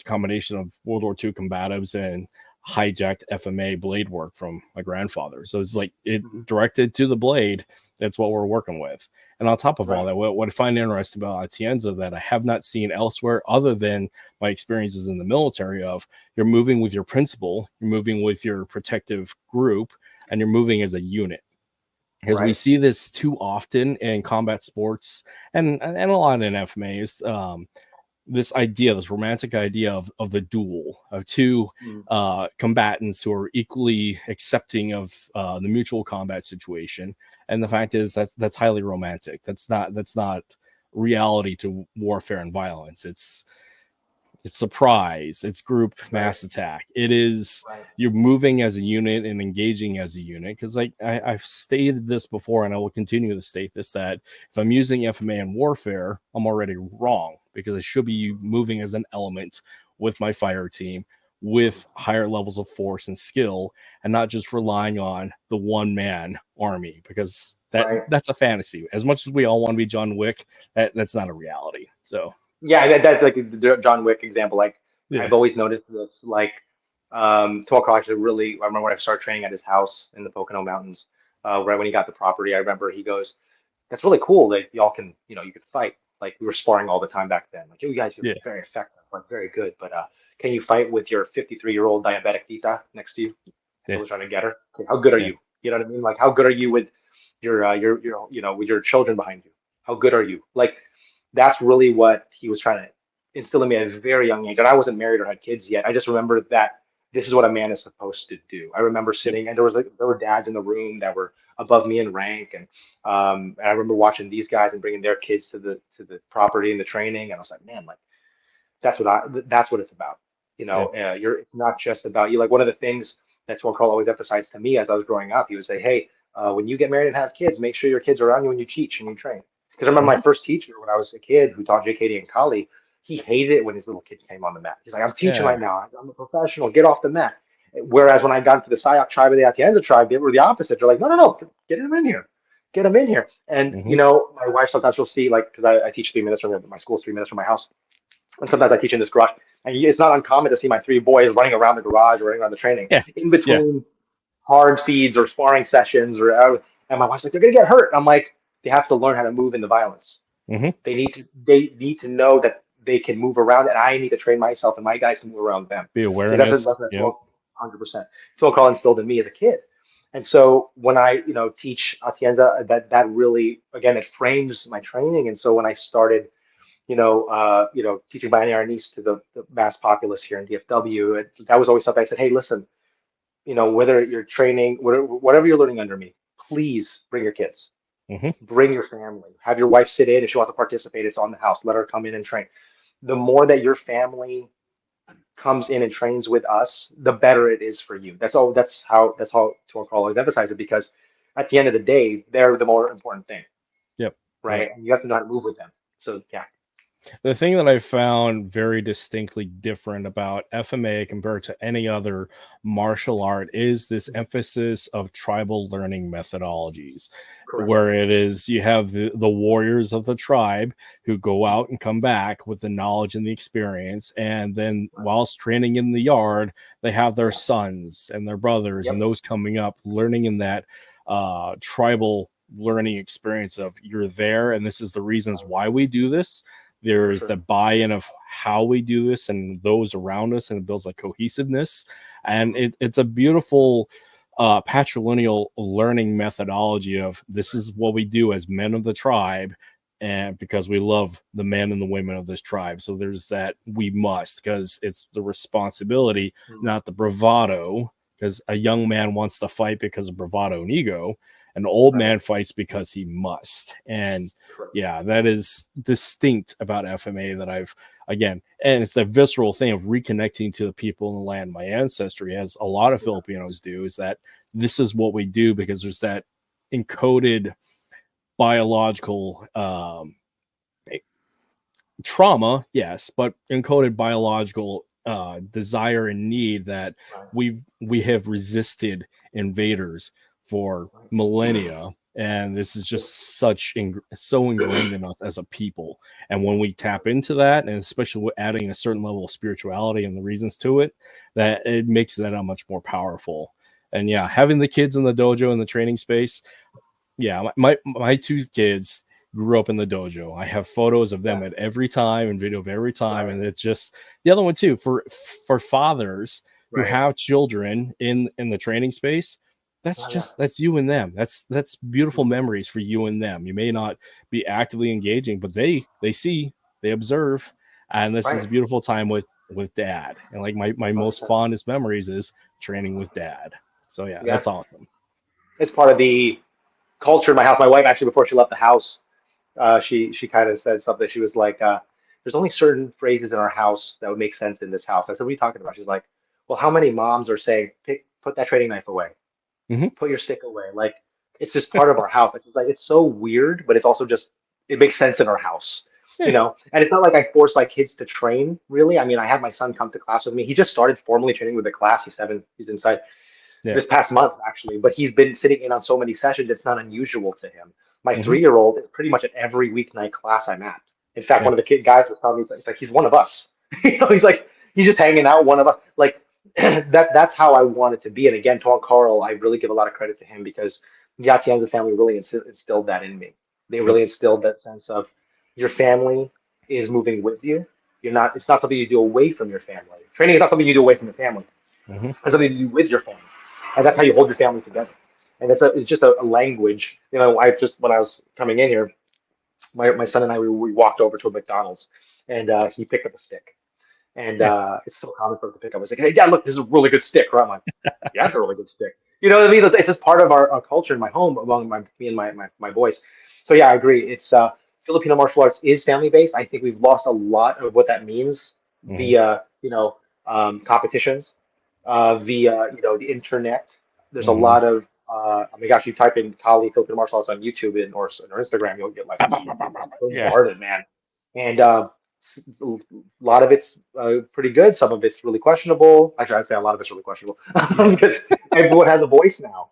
combination of World War II combatives and hijacked FMA blade work from my grandfather. So it's like it directed to the blade. That's what we're working with. And on top of all that, what I find interesting about Atienza that I have not seen elsewhere other than my experiences in the military of, you're moving with your principal, you're moving with your protective group, and you're moving as a unit. Because we see this too often in combat sports and a lot in FMAs, this romantic idea of the duel, of two combatants who are equally accepting of the mutual combat situation. And the fact is that's highly romantic. That's not reality to warfare and violence. It's surprise, it's group mass attack. It is you're moving as a unit and engaging as a unit. Because like I've stated this before, and I will continue to state this, that if I'm using FMA in warfare, I'm already wrong, because I should be moving as an element with my fire team with higher levels of force and skill, and not just relying on the one-man army, because that's a fantasy. As much as we all want to be John Wick, that's not a reality. So yeah, that's like the John Wick example. Like I've always noticed this. Like Tuhon Carl actually really, I remember when I started training at his house in the Pocono Mountains, right when he got the property, I remember he goes, that's really cool that y'all can, you could fight. Like we were sparring all the time back then. Like you guys are Yeah. very effective, like very good. But can you fight with your 53-year-old diabetic tita next to you? Yeah. Still trying to get her. Okay, how good are Yeah. you? You know what I mean? Like how good are you with your with your children behind you? How good are you? Like that's really what he was trying to instill in me at a very young age. And I wasn't married or had kids yet. I just remember that this is what a man is supposed to do. I remember Yep. sitting and there were dads in the room that were above me in rank, and I remember watching these guys and bringing their kids to the property and the training, and I was like, man, like that's what it's about. Yeah. It's not just about you. Like one of the things that's what Carl always emphasized to me as I was growing up. He would say, hey, when you get married and have kids, make sure your kids are around you when you teach and you train. Because I remember Hmm. my first teacher when I was a kid who taught Atienza Kali, he hated it when his little kids came on the mat. He's like, I'm teaching right Yeah. now. I'm a professional. Get off the mat. Whereas when I got into the Sayak tribe or the Atienza tribe, they were the opposite. They're like, no, no, no, get him in here. Get him in here. And, Hmm. my wife sometimes will see, like, because I teach 3 minutes from my school's 3 minutes from my house. And sometimes I teach in this garage. And it's not uncommon to see my three boys running around the garage or running around the training Yeah. in Yeah. between hard feeds or sparring sessions. And my wife's like, they're going to get hurt. I'm like, they have to learn how to move in the violence. Hmm. They need to know that they can move around, and I need to train myself and my guys to move around them. Be Because that's awareness. a that's Yep. 100%. Phil Carl instilled in me as a kid. And so when I, teach Atienza, that really, again, it frames my training. And so when I started, teaching Bayani Arnis to the mass populace here in DFW, that was always something I said, hey, listen, whether you're training, whatever you're learning under me, please bring your kids, Hmm. bring your family, have your wife sit in if she wants to participate. It's on the house. Let her come in and train. The more that your family comes in and trains with us, the better it is for you. That's how Tor always emphasizes it because at the end of the day, they're the more important thing, Yep. Yep. right? And you have to know how to move with them. So yeah, The thing that I found very distinctly different about FMA compared to any other martial art is this emphasis of tribal learning methodologies, correct. where it is you have the warriors of the tribe who go out and come back with the knowledge and the experience. And then Right. whilst training in the yard, they have their Yeah. sons and their brothers and Yep. those coming up learning in that tribal learning experience of you're there and this is the reasons why we do this. For There's the sure. buy-in of how we do this and those around us, and it builds like cohesiveness. And Mhm. it's a beautiful patrilineal learning methodology of this is what we do as men of the tribe, and because we love the men and the women of this tribe. So there's that we must, because it's the responsibility, Mhm. not the bravado, because a young man wants to fight because of bravado and ego. An old Right. man fights because he must. And Correct. yeah, that is distinct about FMA that I've again, and it's the visceral thing of reconnecting to the people in the land, my ancestry, as a lot of Yeah. Filipinos do, is that this is what we do because there's that encoded biological trauma, yes, but encoded biological desire and need that Right. we have resisted invaders for Right. millennia, and this is Yep. just so ingrained in us as a people. And when we tap into that, and especially with adding a certain level of spirituality and the reasons to it, that it makes that a much more powerful. And yeah, having the kids in the dojo in the training space, yeah, my two kids grew up in the dojo. I have photos of them Yeah. at every time and video of every time, Right. and it's just the other one too for fathers who Right. have children in the training space. That's Oh, yeah. just that's you and them. That's beautiful Mhm. memories for you and them. You may not be actively engaging, but they see, they observe, and this is Right. a beautiful time with dad. And like my most 100%. fondest memories is training with dad. So yeah, Yeah. that's awesome. It's part of the culture in my house. My wife actually, before she left the house, she kind of said something. She was like, "There's only certain phrases in our house that would make sense in this house." I said, "What are you talking about?" She's like, "Well, how many moms are saying, put that training knife away, Hmm. put your stick away?" Like, it's just part of our house. Like it's so weird, but it's also just it makes sense in our house, Yeah, And it's not like I force my kids to train. Really, I mean, I have my son come to class with me. He just started formally training with the class. He's 7. He's inside yeah. this past month actually, but he's been sitting in on so many sessions, it's not unusual to him. My Hmm. 3-year-old is pretty much at every weeknight class I'm at. In fact, Yeah. one of the guys was telling me, he's like, he's one of us. He's like, he's just hanging out, one of us. Like, that's how I want it to be. And again, Tuhon Carl, I really give a lot of credit to him because the Atienza family really instilled that in me. They Yep. really instilled that sense of your family is moving with you. You're not. It's not something you do away from your family. Training is not something you do away from your family. Hmm. It's something you do with your family, and that's how you hold your family together. And it's just a language. I just when I was coming in here, my son and I we walked over to a McDonald's, and he picked up a stick. And Yeah. it's so common for him to pick up. I was like, hey, Dad, look, this is a really good stick, right? I'm like, yeah, it's a really good stick. You know what I mean? It's just part of our culture in my home among me and my boys. So yeah, I agree. It's Filipino martial arts is family based. I think we've lost a lot of what that means Hmm. via competitions, via the internet. There's a Hmm. lot of I mean, gosh, you type in Kali Filipino martial arts on YouTube or Instagram, you'll get like Yeah. bombarded, man. And a lot of it's pretty good. Some of it's really questionable. Actually, I'd say a lot of it's really questionable Yeah. because everyone has a voice now,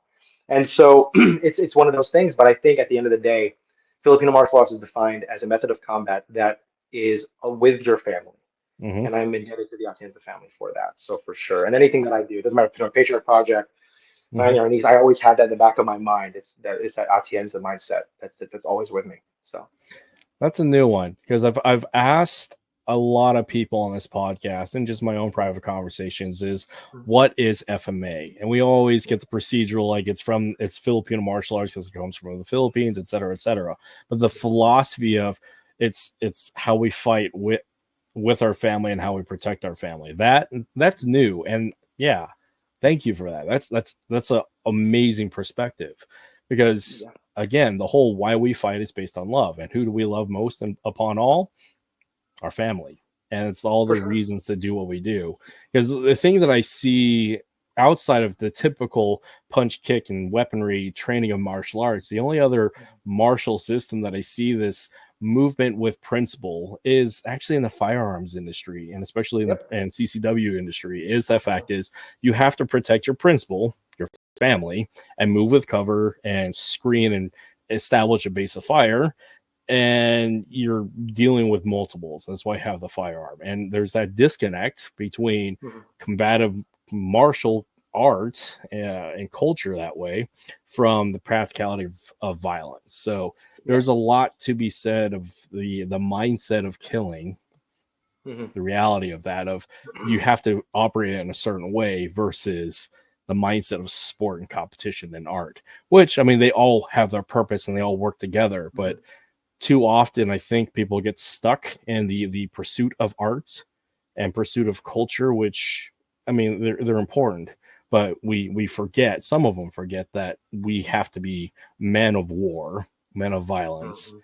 and so it's one of those things. But I think at the end of the day, Filipino martial arts is defined as a method of combat that is with your family, Hmm. and I'm indebted to the Atienza family for that. So for sure, and anything that I do, it doesn't matter if it's a Patriarch Project, Hmm. Bayani Arnis, I always have that in the back of my mind. It's that Atienza mindset that's always with me. So. That's a new one because I've asked a lot of people on this podcast and just my own private conversations is what is FMA? And we always get the procedural like it's Filipino martial arts because it comes from the Philippines, et cetera, et cetera. But the philosophy of it's how we fight with our family and how we protect our family. That's new. And yeah, thank you for that. That's a amazing perspective because Yeah. again, the whole why we fight is based on love. And who do we love most and upon all? Our family. And it's all For the sure. reasons to do what we do. Because the thing that I see outside of the typical punch, kick, and weaponry training of martial arts, the only other martial system that I see this movement with principle is actually in the firearms industry and especially in the Yep. and CCW industry is that fact is you have to protect your principle, your family, and move with cover and screen and establish a base of fire and you're dealing with multiples. That's why I have the firearm. And there's that disconnect between Mhm. combative martial art and culture that way from the practicality of violence. So Yeah. there's a lot to be said of the mindset of killing, Hmm. the reality of that of you have to operate in a certain way versus the mindset of sport and competition and art, which I mean they all have their purpose and they all work together, but too often I think people get stuck in the pursuit of art and pursuit of culture, which I mean they're important, but we forget, some of them forget that we have to be men of war, men of violence, Hmm.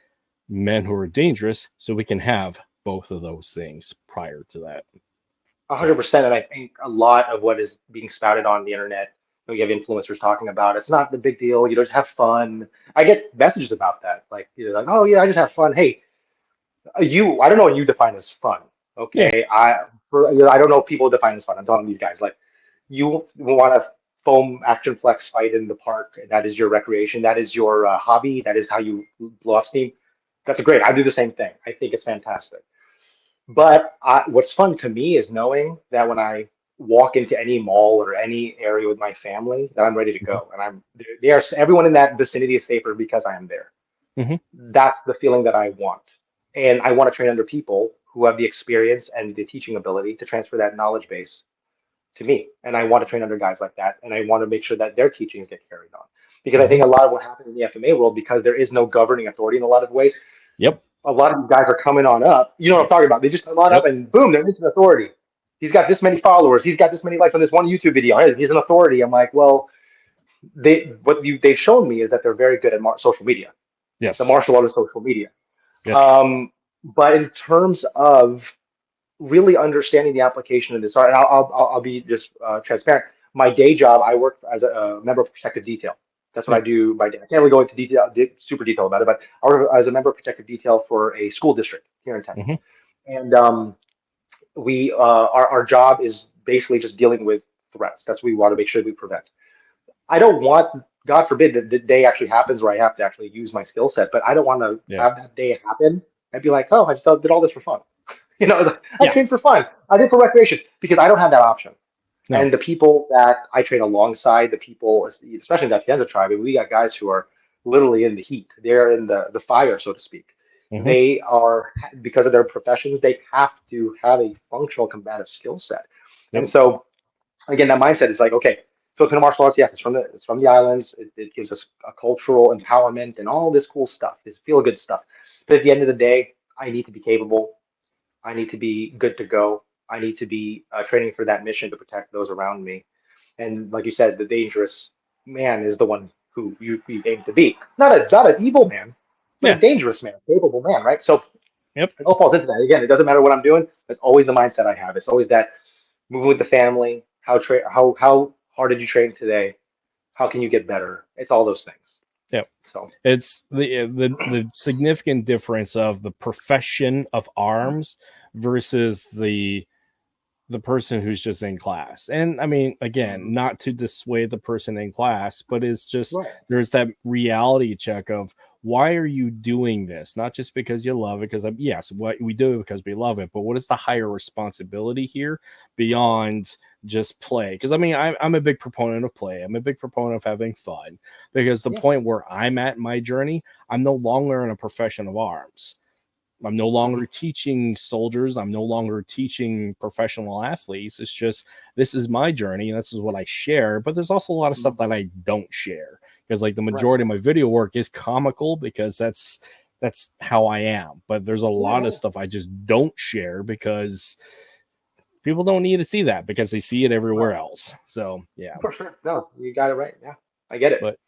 men who are dangerous, so we can have both of those things prior to that. A hundred So percent. And I think a lot of what is being spouted on the internet, you have influencers talking about, it's not the big deal. You just have fun. I get messages about that. Like, like, oh yeah, I just have fun. Hey, I don't know what you define as fun. yeah. Okay. I don't know what people define as fun. I'm telling these guys, like, you want to foam action flex fight in the park. That is your recreation. That is your hobby. That is how you lost steam. That's great. I do the same thing. I think it's fantastic. But what's fun to me is knowing that when I walk into any mall or any area with my family, that I'm ready to Hmm. go, and they are everyone in that vicinity is safer because I am there. Hmm. That's the feeling that I want, and I want to train under people who have the experience and the teaching ability to transfer that knowledge base to me. And I want to train under guys like that, and I want to make sure that their teachings get carried on, because I Hmm. think a lot of what happens in the FMA world, because there is no governing authority in a lot of ways, Yep. a lot of these guys are coming on up. You know what I'm talking about? They just come on up Yep. and boom, they're an authority. He's got this many followers. He's got this many likes on this one YouTube video. Hey, he's an authority. I'm like, well, they've shown me is that they're very good at social media. The Yes. martial art is social media. Yes. Um, but in terms of really understanding the application of this art, and I'll be just transparent. My day job, I work as a member of protective detail. That's what I Yep. do by day. I can't really go into super detail about it, but I work as a member of protective detail for a school district here in Texas. Hmm. And our job is basically just dealing with threats. That's what we want to make sure we prevent. I don't want, God forbid, that the day actually happens where I have to actually use my skill set, but I don't want to Yeah. have that day happen and be like, oh, I just did all this for fun. I Yeah. trained for fun. I did for recreation because I don't have that option. No. And the people that I train alongside, the people, especially in the Atienza tribe, and we got guys who are literally in the heat. They're in the fire, so to speak. Hmm. They are, because of their professions, they have to have a functional combative skill set. And Yep. so, again, that mindset is like, okay, Filipino martial arts, yes, it's from the islands. It gives us a cultural empowerment and all this cool stuff, this feel good stuff. But at the end of the day, I need to be capable. I need to be good to go. I need to be training for that mission to protect those around me. And like you said, the dangerous man is the one who you aim to be. Not an evil man, but a Yeah. dangerous man, capable man, right? So Yep. it all falls into that. Again, it doesn't matter what I'm doing. It's always the mindset I have. It's always that moving with the family. How hard did you train today? How can you get better? It's all those things. Yep. So It's the significant difference of the profession of arms versus the person who's just in class. And I mean, again, not to dissuade the person in class, but it's just right. there's that reality check of why are you doing this? Not just because you love it, because yes, what we do it because we love it, but what is the higher responsibility here beyond just play? Because I mean, I'm a big proponent of play. I'm a big proponent of having fun because the Yeah. point where I'm at in my journey, I'm no longer in a profession of arms. I'm no longer teaching soldiers. I'm no longer teaching professional athletes. It's just this is my journey and this is what I share. But there's also a lot of stuff that I don't share because like the Right. majority of my video work is comical because that's how I am. But there's a lot of stuff I just don't share because people don't need to see that because they see it everywhere Right. else. So yeah. For sure. No, you got it right. Yeah, I get it. But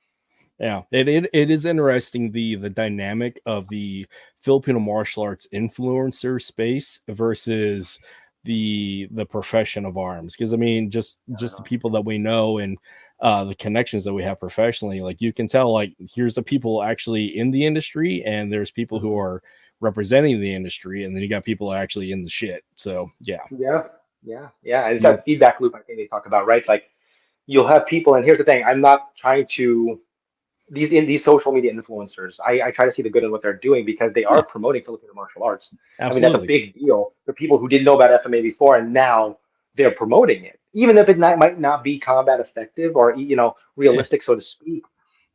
yeah, it is interesting the dynamic of the Filipino martial arts influencer space versus the profession of arms. Because I mean, just the people that we know and the connections that we have professionally, like you can tell, like here's the people actually in the industry, and there's people who are representing the industry, and then you got people actually in the shit. So yeah, Yeah, yeah. And it's you that feedback loop I think they talk about, right? Like you'll have people, and here's the thing: I'm not trying to these social media influencers. I try to see the good in what they're doing because they are yeah, promoting Filipino martial arts. I mean, that's a absolutely, big deal for people who didn't know about FMA before, and now they're promoting it, even if might not be combat effective or yeah, realistic, so to speak.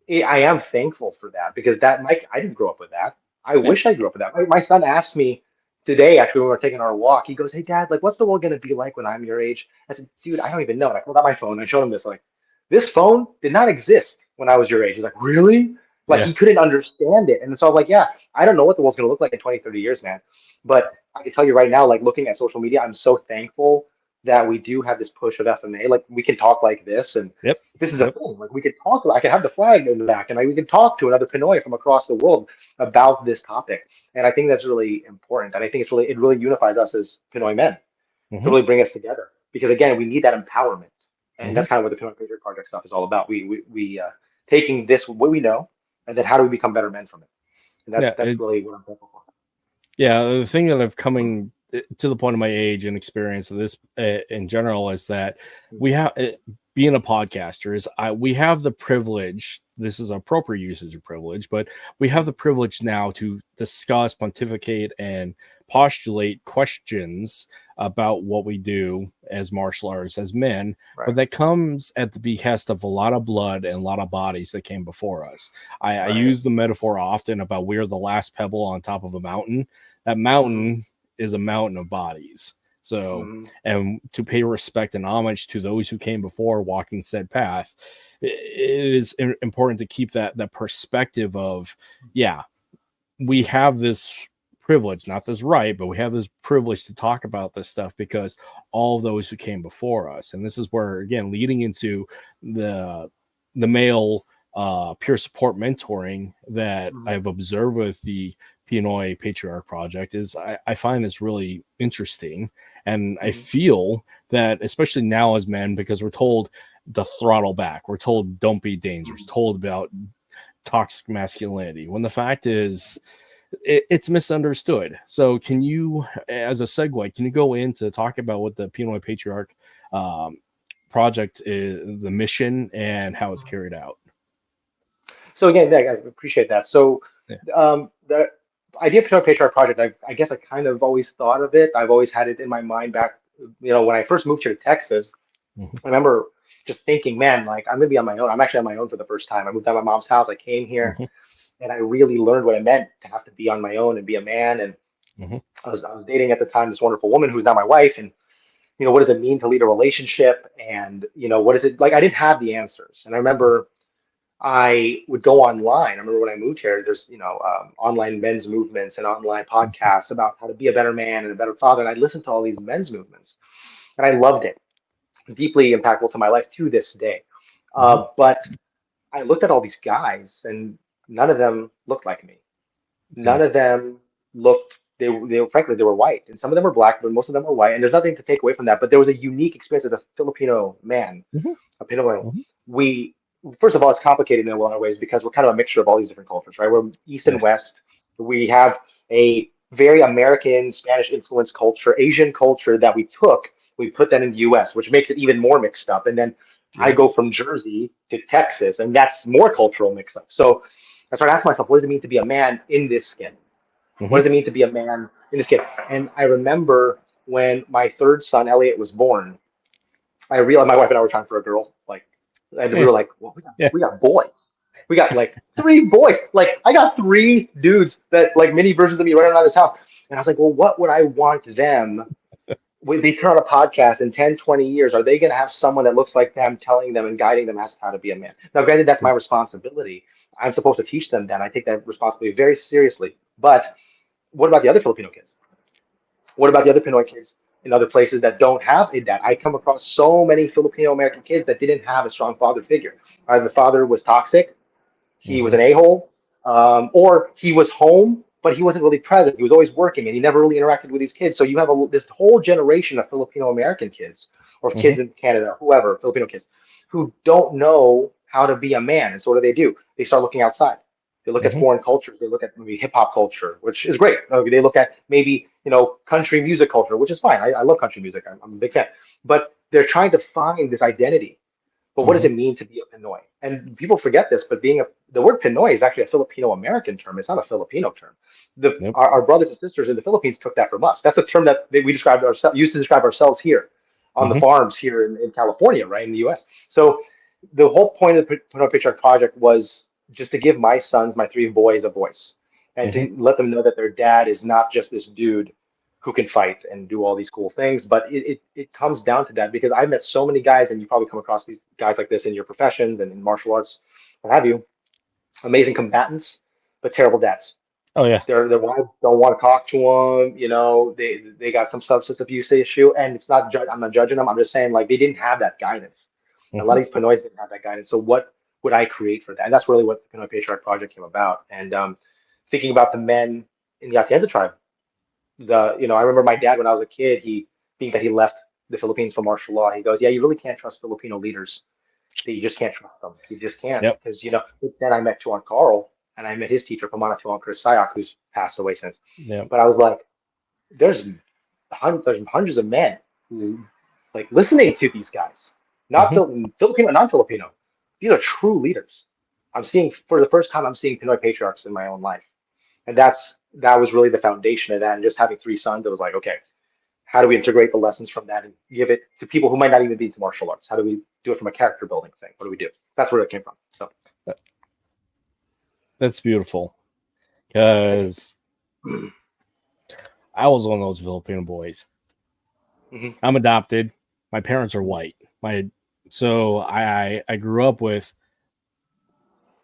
I am thankful for that because Mike, I didn't grow up with that. I yeah, wish I grew up with that. My son asked me today, actually, when we were taking our walk, he goes, "Hey, Dad, like, what's the world gonna be like when I'm your age?" I said, "Dude, I don't even know." And I pulled out my phone and I showed him this, like, this phone did not exist when I was your age. He's like, "Really?" Like, yeah, he couldn't understand it. And so I'm like, "Yeah, I don't know what the world's gonna look like in 20, 30 years, man." But I can tell you right now, like, looking at social media, I'm so thankful that we do have this push of FMA. Like, we can talk like this and yep, this is the yep, thing. Like we could talk. I could have the flag in the back, and we could talk to another Pinoy from across the world about this topic. And I think that's really important. And I think it really unifies us as Pinoy men to hmm really bring us together. Because again, we need that empowerment, and hmm that's kind of what the Pinoy Patriarch Project stuff is all about. We taking this what we know, and then how do we become better men from it? And yeah. that's really what I'm thankful for. Yeah, the thing that I've coming to the point of my age and experience of this in general is that we have being a podcaster is we have the privilege. This is appropriate usage of privilege, but we have the privilege now to discuss, pontificate, and postulate questions about what we do as martial artists as men. But Right, that comes at the behest of a lot of blood and a lot of bodies that came before us. I right, use the metaphor often about we're the last pebble on top of a mountain. That mm-hmm. mountain is a mountain of bodies. So, Mm-hmm. and to pay respect and homage to those who came before walking said path, it is important to keep that perspective of, yeah, we have this privilege, not this right, but we have this privilege to talk about this stuff because all of those who came before us. And this is where, again, leading into the male peer support mentoring that Mm-hmm. I've observed with the Pinoy Patriarch Project is I find this really interesting. And I Mm-hmm. feel that, especially now as men, because we're told to throttle back, we're told don't be dangerous, told about toxic masculinity, when the fact is it's misunderstood. So can you, as a segue, can you go in to talk about what the Pinoy Patriarch um, project is, the mission, and how it's carried out? So again, I appreciate that. So Yeah. the idea of Pinoy Patriarch Project, I guess I kind of always thought of it. I've always had it in my mind back, when I first moved here to Texas. Mhm. I remember just thinking, man, like I'm gonna be on my own. I'm actually on my own for the first time. I moved out of my mom's house. I came here Mhm. and I really learned what it meant to have to be on my own and be a man. And Mhm. I was dating at the time this wonderful woman who's now my wife. And what does it mean to lead a relationship? And what is it like? I didn't have the answers. And I remember I would go online. I remember when I moved here, there's online men's movements and online podcasts about how to be a better man and a better father. And I listened to all these men's movements, and I loved it. Deeply impactful to my life to this day. Mhm. But I looked at all these guys, and none of them looked like me. None Yeah. of them looked. Frankly, they were white, and some of them were black, but most of them were white. And there's nothing to take away from that. But there was a unique experience as a Filipino man, Mhm. a Pinoy. Mhm. We First of all, it's complicated in a lot of ways because we're kind of a mixture of all these different cultures, right? We're East and Yeah. West. We have a very American, Spanish influenced culture, Asian culture that we put that in the US, which makes it even more mixed up. And then I Yep. go from Jersey to Texas, and that's more cultural mix up. So I started asking myself, what does it mean to be a man in this skin? What Mhm. does it mean to be a man in this skin? And I remember when my third son, Elliot, was born, I realized my wife and I were trying for a girl, and we Yeah. were like, well, Yeah. we got boys. We got like three boys. Like I got three dudes that like mini versions of me running around this house. And I was like, well, what would I want them when they turn on a podcast in 10, 20 years? Are they going to have someone that looks like them telling them and guiding them as to how to be a man? Now, granted, that's my responsibility. I'm supposed to teach them that. I take that responsibility very seriously. But what about the other Filipino kids? What about the other Pinoy kids in other places that don't have a dad? I come across so many Filipino American kids that didn't have a strong father figure. Either the father was toxic, he was Mhm. an a-hole, or he was home, but he wasn't really present. He was always working, and he never really interacted with these kids. So you have this whole generation of Filipino American kids, or kids Mhm. in Canada, whoever, Filipino kids, who don't know how to be a man. And so what do? They start looking outside. They look at Mhm. foreign cultures. They look at maybe hip hop culture, which is great. They look at maybe country music culture, which is fine. I love country music. I'm a big fan. But they're trying to find this identity. But what does Mhm. it mean to be a Pinoy? And people forget this, but the word Pinoy is actually a Filipino American term. It's not a Filipino term. Yep. Our brothers and sisters in the Philippines took that from us. That's a term that we described ourselves used to describe ourselves here on the Mhm. farms here in California, right in the U.S. So the whole point of the Pinoy Patriarch Project was just to give my sons, my three boys, a voice, and Mhm. to let them know that their dad is not just this dude who can fight and do all these cool things. But it comes down to that because I've met so many guys, and you probably come across these guys like this in your professions and in martial arts, what have you, amazing combatants, but terrible dads. Oh yeah. Their wives don't want to talk to them. They got some substance abuse issue, and it's not. I'm not judging them. I'm just saying like they didn't have that guidance. A lot Mhm. of these Pinoys didn't have that guidance. So what would I create for that? And that's really what the Pinoy Patriarch Project came about. And thinking about the men in the Atienza tribe, I remember my dad when I was a kid, he being that he left the Philippines for martial law, he goes, yeah, you really can't trust Filipino leaders. You just can't trust them. You just can't Yep. because then I met Tuhon Carl and I met his teacher, Pamana Tuhon Carl, who's passed away since. Yep. But I was like, there's there's hundreds of men who like listening to these guys, not Mhm. Filipino, non-Filipino. These are true leaders. I'm seeing for the first time. I'm seeing Pinoy patriarchs in my own life, and that was really the foundation of that. And just having three sons, it was like, okay, how do we integrate the lessons from that and give it to people who might not even be into martial arts? How do we do it from a character building thing? What do we do? That's where it came from. So That's beautiful thank because you. I was one of those Filipino boys. Hmm. I'm adopted. My parents are white. I grew up with,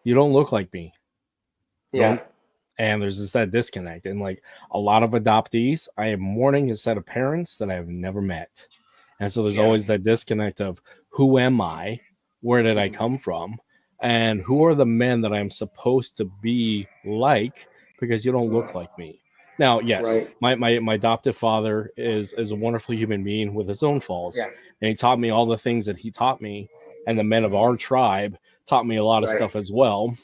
you don't look like me. You Yeah. don't, and there's that disconnect. And like a lot of adoptees, I am mourning a set of parents that I have never met. And so there's Yeah. always that disconnect of who am I? Where did I Hmm. come from? And who are the men that I'm supposed to be like because you don't look like me? Now, yes, Right. my adoptive father is a wonderful human being with his own faults. Yeah. And he taught me all the things that he taught me. And the men of our tribe taught me a lot of Right. stuff as well and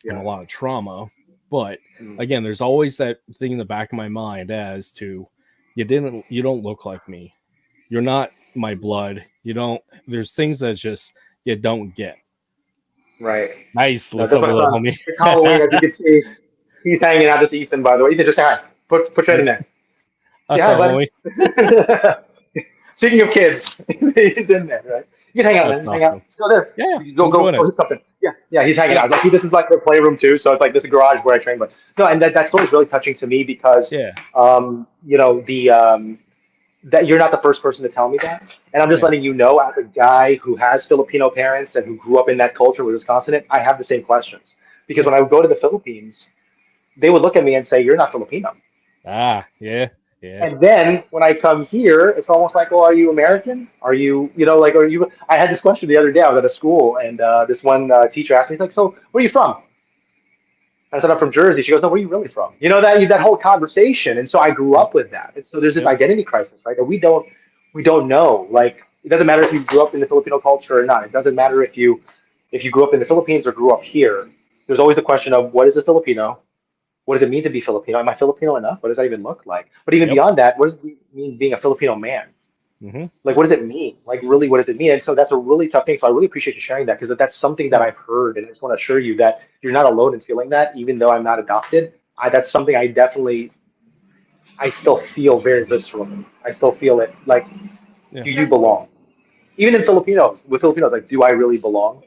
Yeah. a lot of trauma. But Mm. again, there's always that thing in the back of my mind as to you don't look like me. You're not my blood. You don't there's things that just you don't get. Right. Nice, No, what's that's up, my little son. homie? It's Halloween, as you can see. He's hanging out. This is Ethan, by the way. Ethan, just say hi. Put your head in That's there. Say what's hi, up, buddy. homie. Speaking of kids, he's in there, right? You can hang out, man. That's Just hang out. awesome. Let's go there. Yeah, You we'll go join us. hit something. Yeah, he's hanging Yeah, out. Like this is like the playroom too, so it's like this is a garage where I train. But no, and that story is really touching to me because, yeah, the that you're not the first person to tell me that, and I'm just yeah. letting you know, as a guy who has Filipino parents and who grew up in that culture, was constant. I have the same questions because Yeah. when I would go to the Philippines, they would look at me and say, "You're not Filipino." Yeah, yeah. And then when I come here, it's almost like, well, are you American? Are you, like, are you? I had this question the other day. I was at a school, and this one teacher asked me, he's like, so where are you from? I said, I'm from Jersey. She goes, no, where are you really from? That whole conversation. And so I grew Yep, up with that. And so there's this yep, identity crisis, right? That we don't know. Like, it doesn't matter if you grew up in the Filipino culture or not. It doesn't matter if you grew up in the Philippines or grew up here. There's always the question of what is a Filipino? What does it mean to be Filipino? Am I Filipino enough? What does that even look like? But even yep. beyond that, what does it mean being a Filipino man? Mm-hmm. Like, what does it mean? Like, really, what does it mean? And so that's a really tough thing. So I really appreciate you sharing that because that's something that Yeah, I've heard. And I just want to assure you that you're not alone in feeling that, even though I'm not adopted. That's something I still feel very viscerally. I still feel it. Like, yeah. do you belong? Even in with Filipinos, like, do I really belong?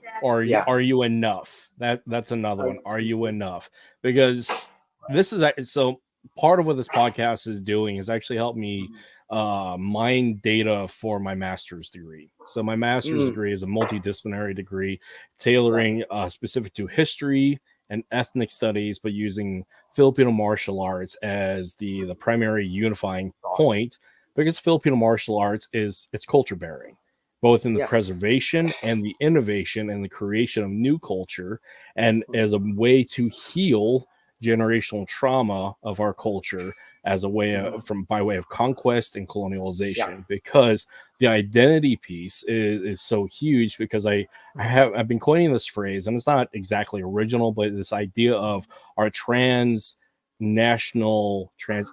Yeah. Are you enough? That's another one. Are you enough? Because this is so part of what this podcast is doing is actually help me mine data for my master's degree. So my master's Mm, degree is a multidisciplinary degree right. tailoring specific to history and ethnic studies, but using Filipino martial arts as the primary unifying Awesome. point because Filipino martial arts is it's culture bearing both in the Yes. preservation and the innovation and the creation of new culture, and as a way to heal generational trauma of our culture as a way of, from by way of conquest and Yeah. colonialization, because the identity piece is so huge. Because I've been coining this phrase, and it's not exactly original, but this idea of our trans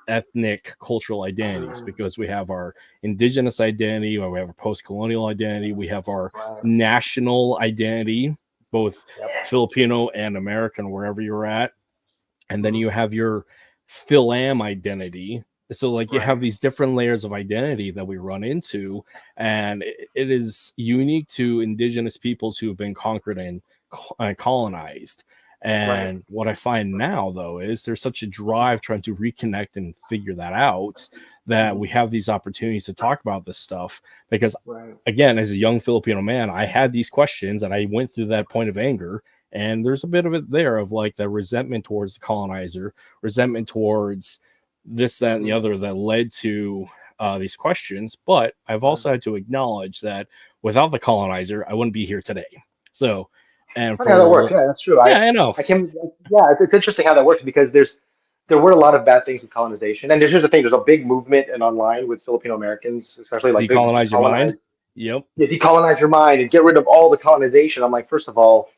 ethnic cultural identities, because we have our indigenous identity, or we have a post-colonial identity, we have our Right. national identity, both Yep. Filipino and American, wherever you're at, and then you have your Philam identity. So like you Right. have these different layers of identity that we run into, and it is unique to indigenous peoples who have been conquered and colonized. Right. And what I find now, though, is there's such a drive trying to reconnect and figure that out, that we have these opportunities to talk about this stuff. Because, Right. again, as a young Filipino man, I had these questions and I went through that point of anger. And there's a bit of it there of like the resentment towards the colonizer, resentment towards this, that, and the Mm, other that led to these questions. But I've right. also had to acknowledge that without the colonizer, I wouldn't be here today. So, and Funny how that works. for, Yeah, that's true. yeah, I know. I can, yeah, it's interesting how that works because there were a lot of bad things with colonization. And here's the thing: there's a big movement and online with Filipino Americans, especially like big Decolonize your mind. decolonize, Yep. yeah, decolonize your mind and get rid of all the colonization. I'm like, first of all,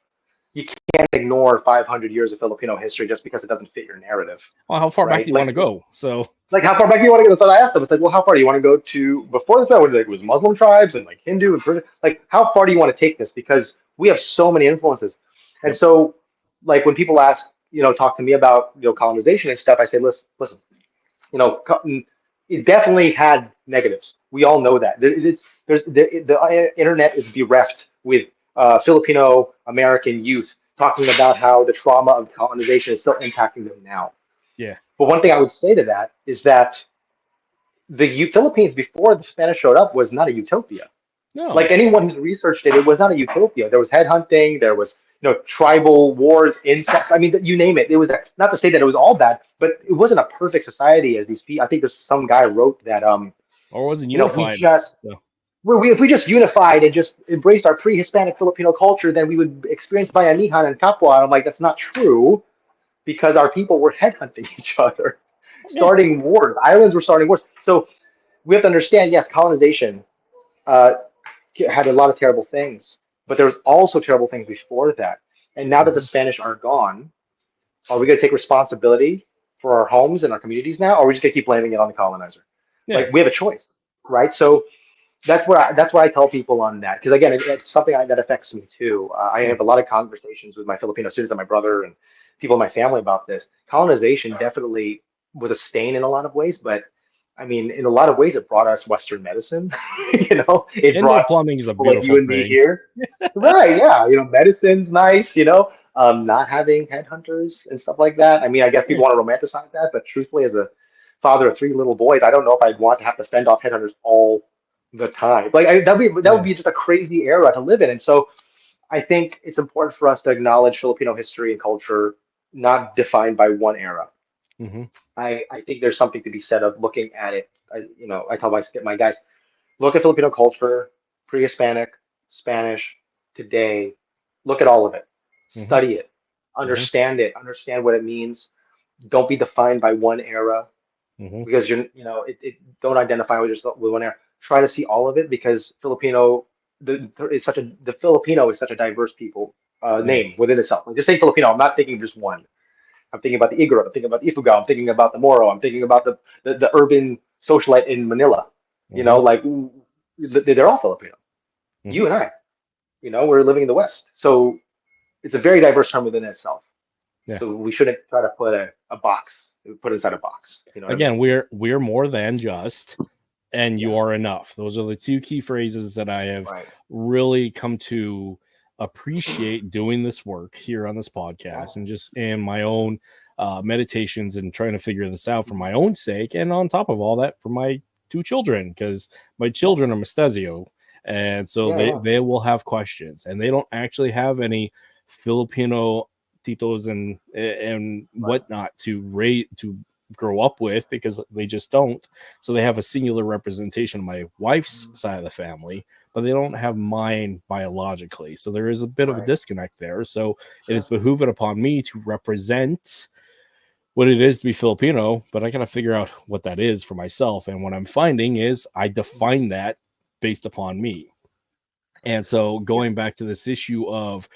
you can't ignore 500 years of Filipino history just because it doesn't fit your narrative, Well, how far back right? do you want to go? So, Like how far back do you want to go? So I asked them. It's like, well, how far do you want to go to before this? What it was Muslim tribes and like Hindu and Buddhist. Like, how far do you want to take this? Because we have so many influences, and yep. so like when people ask, talk to me about colonization and stuff, I say, listen, it definitely had negatives. We all know that. The internet is bereft with Filipino American youth talking about how the trauma of colonization is still impacting them now. Yeah. But one thing I would say to that is that the Philippines before the Spanish showed up was not a utopia. Like No. anyone who's researched it, it was not a utopia. There was headhunting, there was tribal wars, incest. I mean, you name it. It was not to say that it was all bad, but it wasn't a perfect society as these people. I think there's some guy wrote that Or wasn't if we unified. just So, if we just unified and just embraced our pre-Hispanic Filipino culture, then we would experience Bayani and Kapwa. And I'm like, that's not true because our people were headhunting each other, yeah. starting wars. Islands were starting wars. So we have to understand, yes, colonization uh, had a lot of terrible things, but there was also terrible things before that. And now that the Mhm. Spanish are gone, are we going to take responsibility for our homes and our communities now, or are we just going to keep blaming it on the colonizer? Yeah. Like we have a choice, right? So that's what I tell people on that because again, it's something that affects me too. I Yeah. have a lot of conversations with my Filipino students and my brother and people in my family about this. Colonization definitely was a stain in a lot of ways, but I mean, in a lot of ways, it brought us Western medicine. It Indoor brought plumbing is a people like you beautiful and me thing. here. Right, yeah. Medicine's nice, not having headhunters and stuff like that. I mean, I guess Yeah. people want to romanticize that, but truthfully, as a father of three little boys, I don't know if I'd want to have to fend off headhunters all the time. Like, that would Yeah. be just a crazy era to live in. And so I think it's important for us to acknowledge Filipino history and culture, not defined by one era. Hmm. I think there's something to be said of looking at it. I tell my guys, look at Filipino culture, pre-Hispanic, Spanish, today. Look at all of it. Hmm. Study it. Hmm. Understand what it means. Don't be defined by one era Hmm. because don't identify with yourself with one era. Try to see all of it because the Filipino is such a diverse people Yeah. name within itself. Like, just say Filipino. I'm not thinking just one. I'm thinking about the Igorot. I'm thinking about the Ifugao. I'm thinking about the Moro. I'm thinking about the urban socialite in Manila. Hmm. Like they're all Filipino. Hmm. You and I, we're living in the West. So it's a very diverse term within itself. Yeah. So we shouldn't try to put a box, put it inside a box. You know what I mean? Again, we're more than just, and Yeah. you are enough. Those are the two key phrases that I have Right. really come to appreciate doing this work here on this Yeah. podcast and just in my own meditations and trying to figure this out for my own sake. And on top of all that, for my two children, because my Yeah. children are mestizio. And so Yeah. Yeah. they will have questions, and they don't actually have any Filipino titos and Right. whatnot to grow up with, because they just don't. So they have a singular representation of my wife's side of the family, but they don't have mine biologically. So there is a bit of a Right. disconnect there. So it is Sure. behooved upon me to represent what it is to be Filipino, but I got to figure out what that is for myself. And what I'm finding is I define that based upon me. And so Yeah. going back to this issue of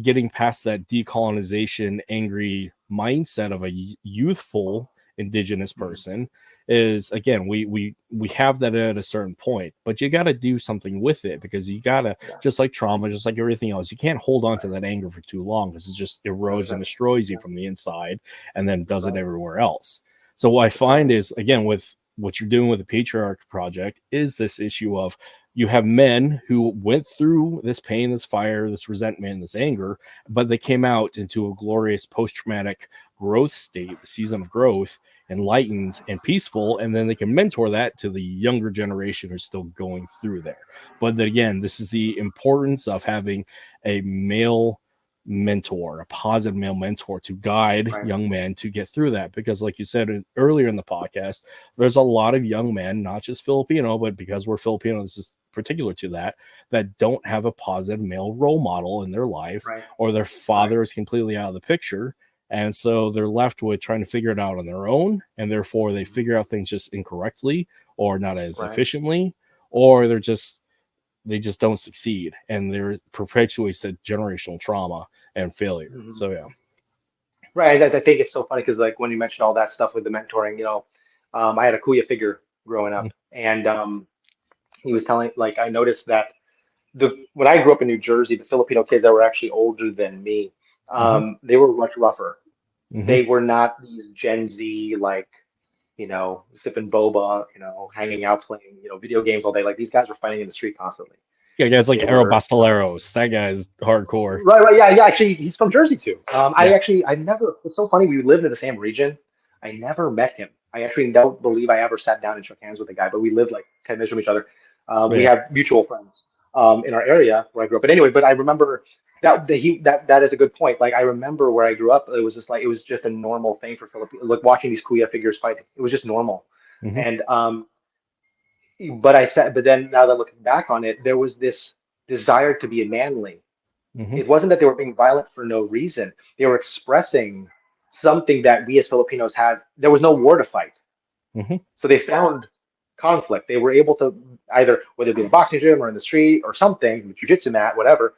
getting past that decolonization angry mindset of a youthful indigenous Mhm. person is, again, we have that at a certain point, but you got to do something with it, because you got to, Yeah. just like trauma, just like everything else, you can't hold on to Right. that anger for too long, because it just erodes and 100%. destroys you Yeah. from the inside and then does it Right. everywhere else. So what I find Right. is, again, with what you're doing with the Patriarch Project, is this issue of you have men who went through this pain, this fire, this resentment, this anger, but they came out into a glorious post-traumatic growth state, the season of growth, enlightened and peaceful, and then they can mentor that to the younger generation who's still going through there. But then again, this is the importance of having a male mentor, a positive male mentor, to guide Right. young men to get through that. Because like you said earlier in the podcast, there's a lot of young men, not just Filipino, but because we're Filipino, this is particular to that, that don't have a positive male role model in their life, Right. or their Right. father is completely out of the picture. And so they're left with trying to figure it out on their own. And therefore they Mhm. figure out things just incorrectly, or not as Right. efficiently, or they just don't succeed, and there perpetuates the generational trauma and failure. Mhm. So yeah. Right. I think it's so funny because, like, when you mentioned all that stuff with the mentoring, I had a kuya figure growing up, and he was telling, like, I noticed that when I grew up in New Jersey, the Filipino kids that were actually older than me, Mm-hmm. they were much rougher. Mm-hmm. They were not these Gen Z, like, sipping boba, hanging out playing, video games all day. Like, these guys were fighting in the street constantly. Yeah, guys like They Aero were Bastilleros, that guy's hardcore. right, right, yeah, yeah. Actually, he's from Jersey too. Yeah. I never. It's so funny. We lived in the same region. I never met him. I actually don't believe I ever sat down and shook hands with the guy. But we lived like 10 minutes from each other. We Yeah. have mutual friends in our area where I grew up. But anyway, but I remember that is a good point. Like I remember where I grew up. It was just a normal thing for Filipinos, like watching these Kuya figures fighting. It was just normal. Mm-hmm. And but then now that looking back on it, there was this desire to be manly. Mm-hmm. It wasn't that they were being violent for no reason. They were expressing something that we as Filipinos had. There was no war to fight. Mm-hmm. So they found conflict. They were able to either, whether it be in a boxing gym or in the street or something, jujitsu mat, whatever,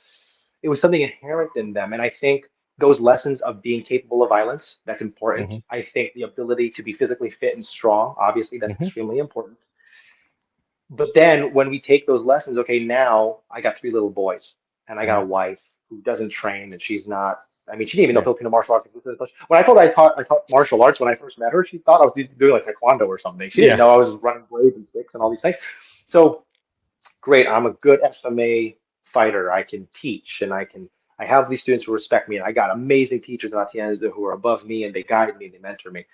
it was something inherent in them. And I think those lessons of being capable of violence, that's important. Mm-hmm. I think the ability to be physically fit and strong, obviously, that's Mm-hmm. extremely important. But then when we take those lessons, okay, now I got three little boys and I got Mm-hmm. a wife who doesn't train and she's not. I mean, she didn't even know Yeah. Filipino martial arts existed. When I told her I taught martial arts when I first met her, she thought I was doing like taekwondo or something. She didn't Yeah. know I was running blades and kicks and all these things. So great, I'm a good FMA fighter. I can teach and I have these students who respect me, and I got amazing teachers in Atienza who are above me and they guide me, they mentor me.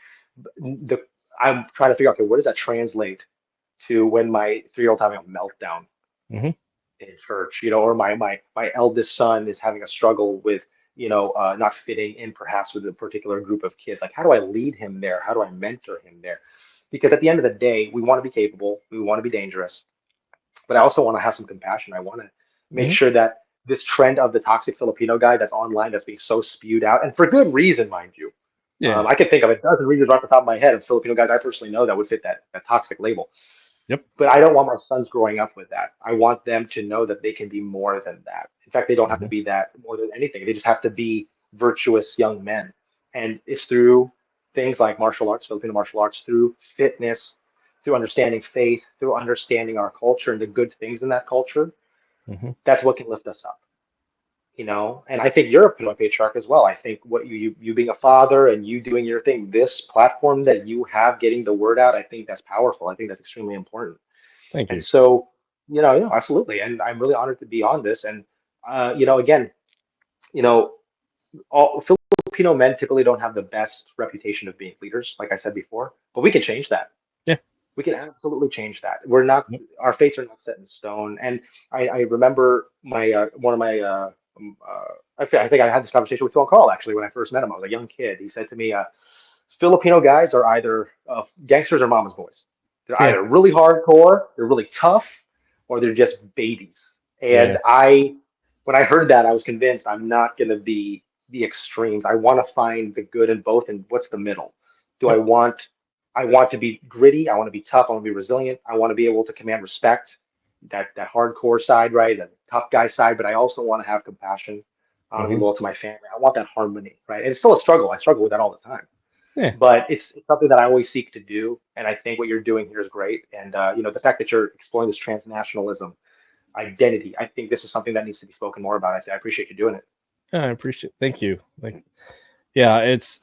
The I'm trying to figure out, okay, what does that translate to when my 3-year-old's having a meltdown Hmm. in church, or my eldest son is having a struggle with, not fitting in perhaps with a particular group of kids. Like, how do I lead him there? How do I mentor him there? Because at the end of the day, we want to be capable, we want to be dangerous, but I also want to have some compassion. I want to make Hmm. sure that this trend of the toxic Filipino guy that's online, that's being so spewed out, and for good reason, mind you. Yeah. I can think of a dozen reasons right off the top of my head of Filipino guys I personally know that would fit that toxic label. Yep. But I don't want my sons growing up with that. I want them to know that they can be more than that. In fact, they don't have to Hmm. be that more than anything. They just have to be virtuous young men. And it's through things like martial arts, Filipino martial arts, through fitness, through understanding faith, through understanding our culture and the good things in that culture. Hmm. That's what can lift us up. And I think you're a Pinoy patriarch as well. I think what you being a father and you doing your thing, this platform that you have getting the word out, I think that's powerful. I think that's extremely important. Thank And you. so, yeah, absolutely. And I'm really honored to be on this. And, again, you know, all Filipino men typically don't have the best reputation of being leaders, like I said before, but we can change that. Yeah. We can absolutely change that. We're not, Yep. our fates are not set in stone. And I remember one of my, I think I had this conversation with Tuhon Carl actually when I first met him. I was a young kid. He said to me, Filipino guys are either gangsters or mama's boys. They're Yeah. either really hardcore, they're really tough, or they're just babies. And Yeah. when I heard that, I was convinced I'm not going to be the extremes. I want to find the good in both, and what's the middle? Do I Yep. want? I want to be gritty. I want to be tough. I want to be resilient. I want to be able to command respect. That hardcore side, right? That tough guy side. But I also want to have compassion. I want to be Hmm. loyal to my family. I want that harmony, right? And it's still a struggle. I struggle with that all the time, Yeah. but it's something that I always seek to do. And I think what you're doing here is great. And the fact that you're exploring this transnationalism identity, I think this is something that needs to be spoken more about. I appreciate you doing it. I appreciate. Thank you. Like, yeah, it's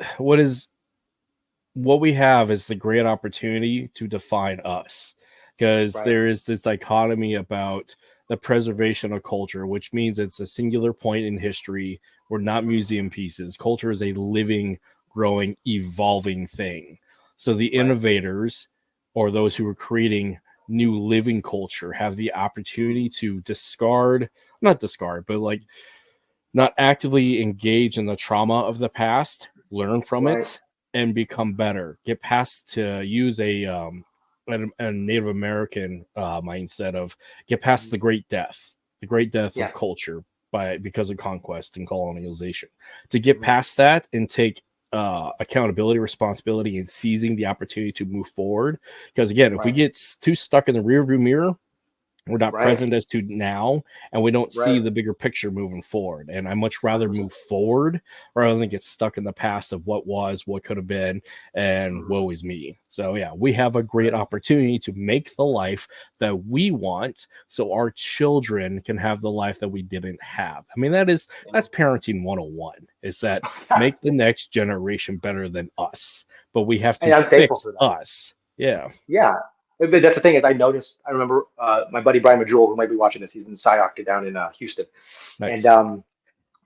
what we have is the great opportunity to define us, because Right. there is this dichotomy about the preservation of culture, which means it's a singular point in history. We're not museum pieces. Culture is a living, growing, evolving thing. So the Right. innovators, or those who are creating new living culture, have the opportunity to not discard, but like not actively engage in the trauma of the past, learn from Right. it, and become better. Get past, to use a Native American mindset of, get past Mhm. the great death of Yeah. culture because of conquest and colonization. To get Mhm. past that and take accountability, responsibility, and seizing the opportunity to move forward. Because again, if we Right. get too stuck in the rearview mirror, we're not Right. present as to now, and we don't see Right. the bigger picture moving forward. And I much rather 100%. move forward rather than get stuck in the past of what was, what could have been, and Mhm. woe is me. So yeah, we have a great Right. opportunity to make the life that we want, so our children can have the life that we didn't have. I mean, that's parenting 101, is that Yeah. make the next generation better than us, but we have to And I'm thankful fix for that. us. Yeah. Yeah. But that's the thing is I remember my buddy Brian Majul, who might be watching this, he's in SciOc down in Houston. And Nice.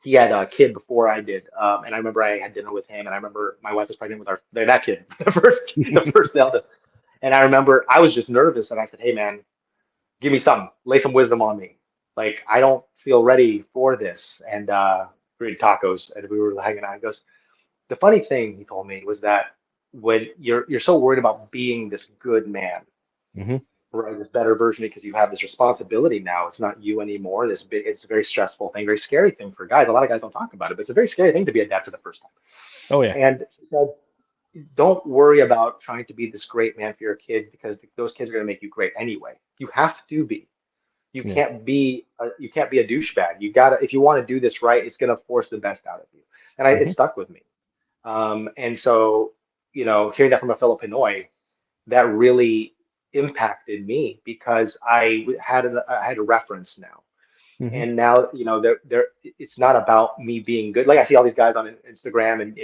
he had a kid before I did. And I remember I had dinner with him, and I remember my wife was pregnant with that kid, the first eldest. And I remember I was just nervous, and I said, "Hey, man, give me something, lay some wisdom on me. Like I don't feel ready for this." And we ate tacos, and we were hanging out. He goes, "The funny thing," he told me, was that when you're so worried about being this good man, Hmm. right, this better version because you have this responsibility now. It's not you anymore. It's a very stressful thing, very scary thing for guys. A lot of guys don't talk about it, but it's a very scary thing to be a dad for the first time. Oh yeah. And he said, don't worry about trying to be this great man for your kids because those kids are going to make you great anyway. You have to be. Yeah. You can't be a douchebag. You gotta if you want to do this right, it's going to force the best out of you. And it Hmm. stuck with me. And so, hearing that from a Filipino, that really impacted me because I had a reference now. Mm-hmm. And now, they're it's not about me being good. Like I see all these guys on Instagram and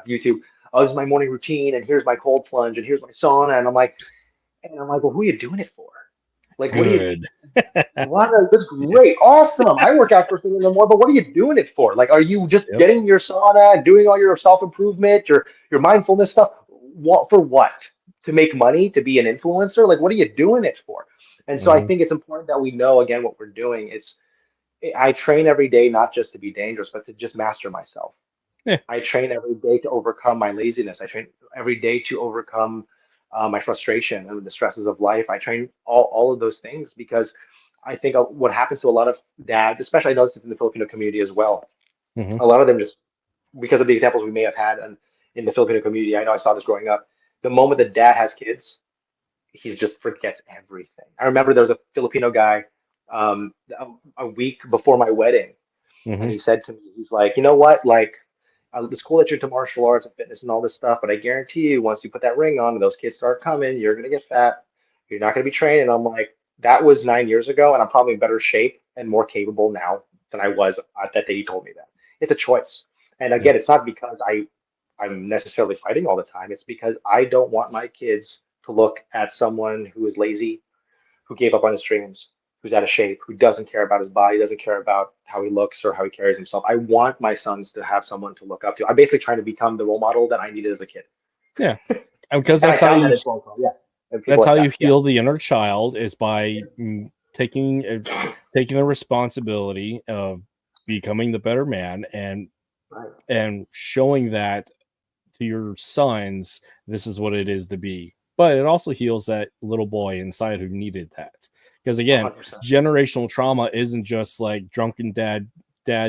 YouTube. Oh, this is my morning routine, and here's my cold plunge, and here's my sauna, and I'm like, well, who are you doing it for? Like, what do you? Good. Wow, that's great, awesome. I work out first thing in the morning, but what are you doing it for? Like, are you just Yep. getting your sauna and doing all your self-improvement, your mindfulness stuff? What for what? To make money, to be an influencer? Like, what are you doing it for? And so I Mm-hmm. think it's important that we know again what we're doing. I train every day not just to be dangerous, but to just master myself. Yeah. I train every day to overcome my laziness. I train every day to overcome my frustration and the stresses of life. I train all of those things because I think what happens to a lot of dads, especially I know this in the Filipino community as well, Mm-hmm. a lot of them just because of the examples we may have had in the Filipino community. I know I saw this growing up. The moment the dad has kids, he just forgets everything. I remember there was a Filipino guy a week before my wedding, and Mm-hmm. he said to me, he's like, you know what, like it's cool that you're into martial arts and fitness and all this stuff, but I guarantee you, once you put that ring on and those kids start coming, you're gonna get fat. You're not gonna be trained. And I'm like, that was 9 years ago, and I'm probably in better shape and more capable now than I was at that day he told me that. It's a choice. And Yep. again, it's not because I'm necessarily fighting all the time. It's because I don't want my kids to look at someone who is lazy, who gave up on his dreams, who's out of shape, who doesn't care about his body, doesn't care about how he looks or how he carries himself. I want my sons to have someone to look up to. I'm basically trying to become the role model that I needed as a kid. Yeah. Because And I found that as well. So, yeah. And people that's like how that. you Yeah. heal the inner child is by taking the responsibility of becoming the better man Right. and showing that to your sons this is what it is to be. But it also heals that little boy inside who needed that. Because again, 100%. generational trauma isn't just like drunken dad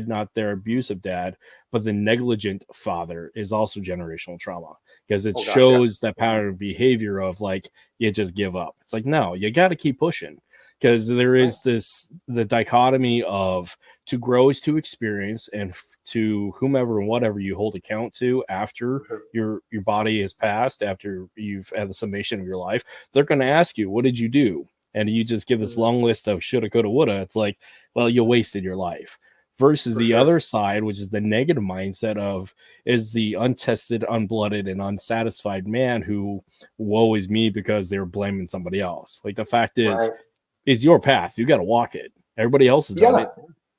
not their abusive dad, but the negligent father is also generational trauma because it Oh gosh, yeah. shows that pattern of behavior of like you just give up. It's like no, you got to keep pushing because there Right. is the dichotomy of to grow is to experience and to whomever and whatever you hold account to after For sure. your body is passed, after you've had the summation of your life, they're going to ask you, what did you do? And you just give this Mhm. long list of shoulda, coulda, woulda. It's like, well, you wasted your life. Versus For the sure. other side, which is the negative mindset of is the untested, unblooded, and unsatisfied man who woe is me because they were blaming somebody else. Like the fact is, Right. it's your path. You got to walk it. Everybody else has done Yeah. it.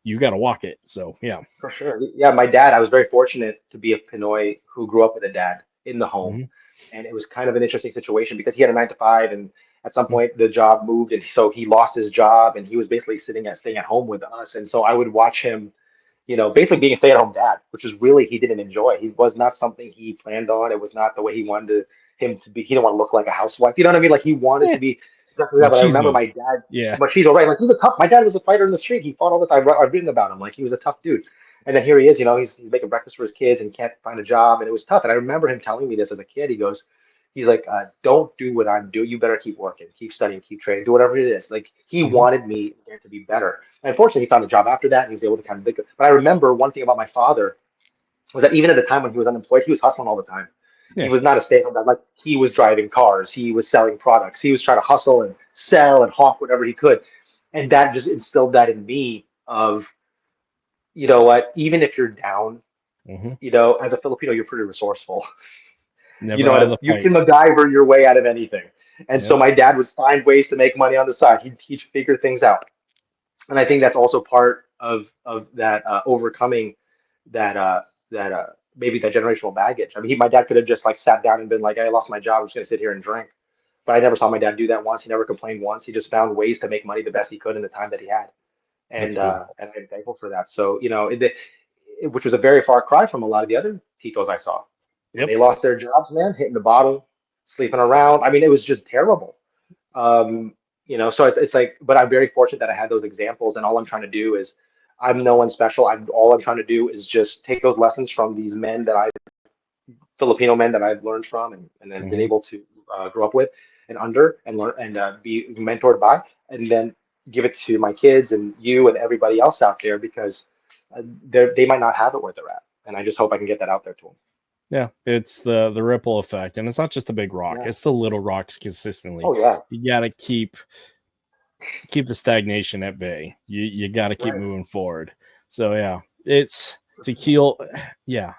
You got to walk it. So yeah. For sure. Yeah, my dad, I was very fortunate to be a Pinoy who grew up with a dad in the home. Mm-hmm. And it was kind of an interesting situation because he had a 9 to 5 and at some Mm-hmm. point the job moved and so he lost his job and he was basically staying at home with us. And so I would watch him, basically being a stay-at-home dad, which is really he didn't enjoy. He was not something he planned on. It was not the way he wanted him to be. He didn't want to look like a housewife. You know what I mean? Like he wanted Eh, to be exactly that. But I remember machismo. my dad, Yeah. machismo, right? Like he was a tough. My dad was a fighter in the street. He fought all the time. I've written about him. Like he was a tough dude. And then here he is. He's making breakfast for his kids and can't find a job. And it was tough. And I remember him telling me this as a kid. He's like, don't do what I'm doing. You better keep working, keep studying, keep training, do whatever it is. Like he Mm-hmm. wanted me there to be better. And unfortunately, he found a job after that, and he was able to kind of think. But I remember one thing about my father was that even at the time when he was unemployed, he was hustling all the time. He Yeah. was not a stay-at-home dad. Like he was driving cars, he was selling products, he was trying to hustle and sell and hawk whatever he could, and that just instilled that in me of you know what, even if you're down, Mm-hmm. as a Filipino, you're pretty resourceful. Never out of the You fight. can MacGyver your way out of anything. And so Yep. my dad would find ways to make money on the side. He'd figure things out. And I think that's also part of that overcoming that maybe that generational baggage. I mean, my dad could have just like sat down and been like, I lost my job. I'm just gonna sit here and drink. But I never saw my dad do that once. He never complained once. He just found ways to make money the best he could in the time that he had. That's And good. and I'm thankful for that. So which was a very far cry from a lot of the other Titos I saw. When Yep. they lost their jobs, man, hitting the bottle, sleeping around. I mean, it was just terrible. Um, so it's like, but I'm very fortunate that I had those examples, and all I'm trying to do is, I'm no one special. All I'm trying to do is just take those lessons from these Filipino men that I've learned from, and then been Mm-hmm. able to grow up with, and under, and learn, and be mentored by, and then give it to my kids and you and everybody else out there because they might not have it where they're at, and I just hope I can get that out there to them. Yeah, it's the ripple effect, and it's not just the big rock; Yeah. it's the little rocks consistently. Oh yeah. You gotta keep keep the stagnation at bay. You got to keep Right. moving forward. So yeah, it's to heal. Yeah,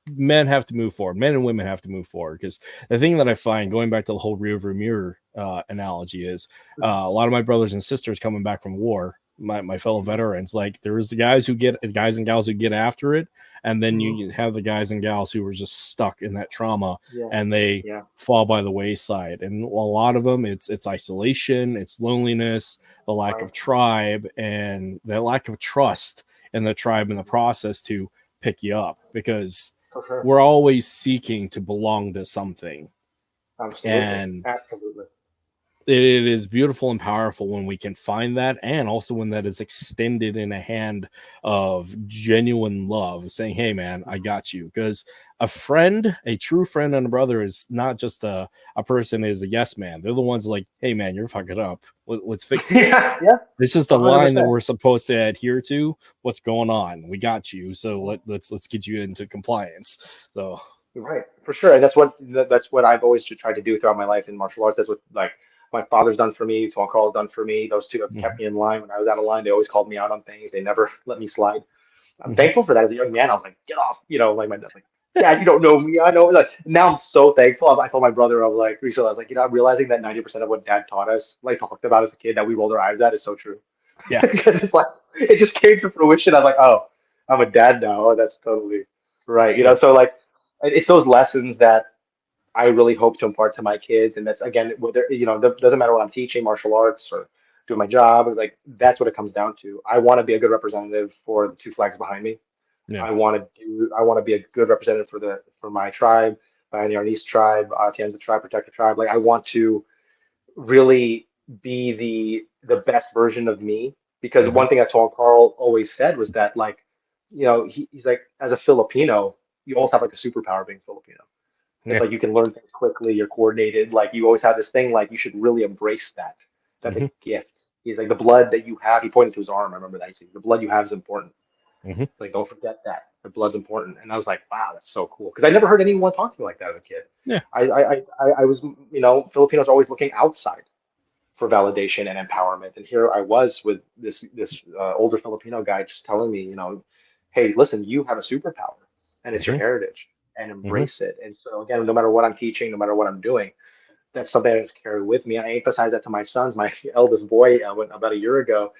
men have to move forward. Men and women have to move forward, because the thing that I find, going back to the whole rearview mirror analogy, is a lot of my brothers and sisters coming back from war, my fellow veterans, like there's the guys and gals who get after it, and then you have the guys and gals who were just stuck in that trauma, and they fall by the wayside. And a lot of them, it's isolation, it's loneliness, the lack of tribe, and the lack of trust in the tribe in the process to pick you up, because we're always seeking to belong to something. Absolutely. And absolutely. It is beautiful and powerful when we can find that, and also when that is extended in a hand of genuine love, saying, hey man, I got you. Because a friend, a true friend and a brother, is not just a person is a yes man. They're the ones like, hey man, you're fucking up, let's fix this. This is the 100%. Line that we're supposed to adhere to. What's going on? We got you, so let's get you into compliance. So right, for sure. And that's what I've always tried to do throughout my life in martial arts. That's what, like, my father's done for me, Tuhon Carl's done for me. Those two have kept me in line. When I was out of line, they always called me out on things. They never let me slide. I'm thankful for that. As a young man, I was like, get off, like my dad's like, Dad, you don't know me. I know. Like, now I'm so thankful. I told my brother, I was like, recently, I was like, I'm realizing that 90% of what Dad taught us, like talked about as a kid, that we rolled our eyes at, is so true. Yeah. Because it's like, it just came to fruition. I was like, oh, I'm a dad now. Oh, that's totally right. So like, it's those lessons that I really hope to impart to my kids. And that's, again, whether, doesn't matter what I'm teaching, martial arts or doing my job, like, that's what it comes down to. I want to be a good representative for the two flags behind me. I want to be a good representative for my tribe, Bayani Arnis tribe, Atienza tribe, protector tribe. Like, I want to really be the best version of me, because one thing that Tuhon Carl always said was that, like, he's like, as a Filipino, you always have like a superpower being Filipino. It's like you can learn things quickly, you're coordinated, like you always have this thing, like you should really embrace that. That's a gift. He's like, the blood that you have, he pointed to his arm, I remember that. He said, the blood you have is important. Like, don't forget that. The blood's important. And I was like, wow, that's so cool. Because I never heard anyone talk to me like that as a kid. Yeah. I was, Filipinos are always looking outside for validation and empowerment. And here I was with this older Filipino guy just telling me, hey, listen, you have a superpower, and it's your heritage, and embrace it. And so, again, no matter what I'm teaching, no matter what I'm doing, that's something I just carry with me. I emphasize that to my sons. My eldest boy, about a year ago,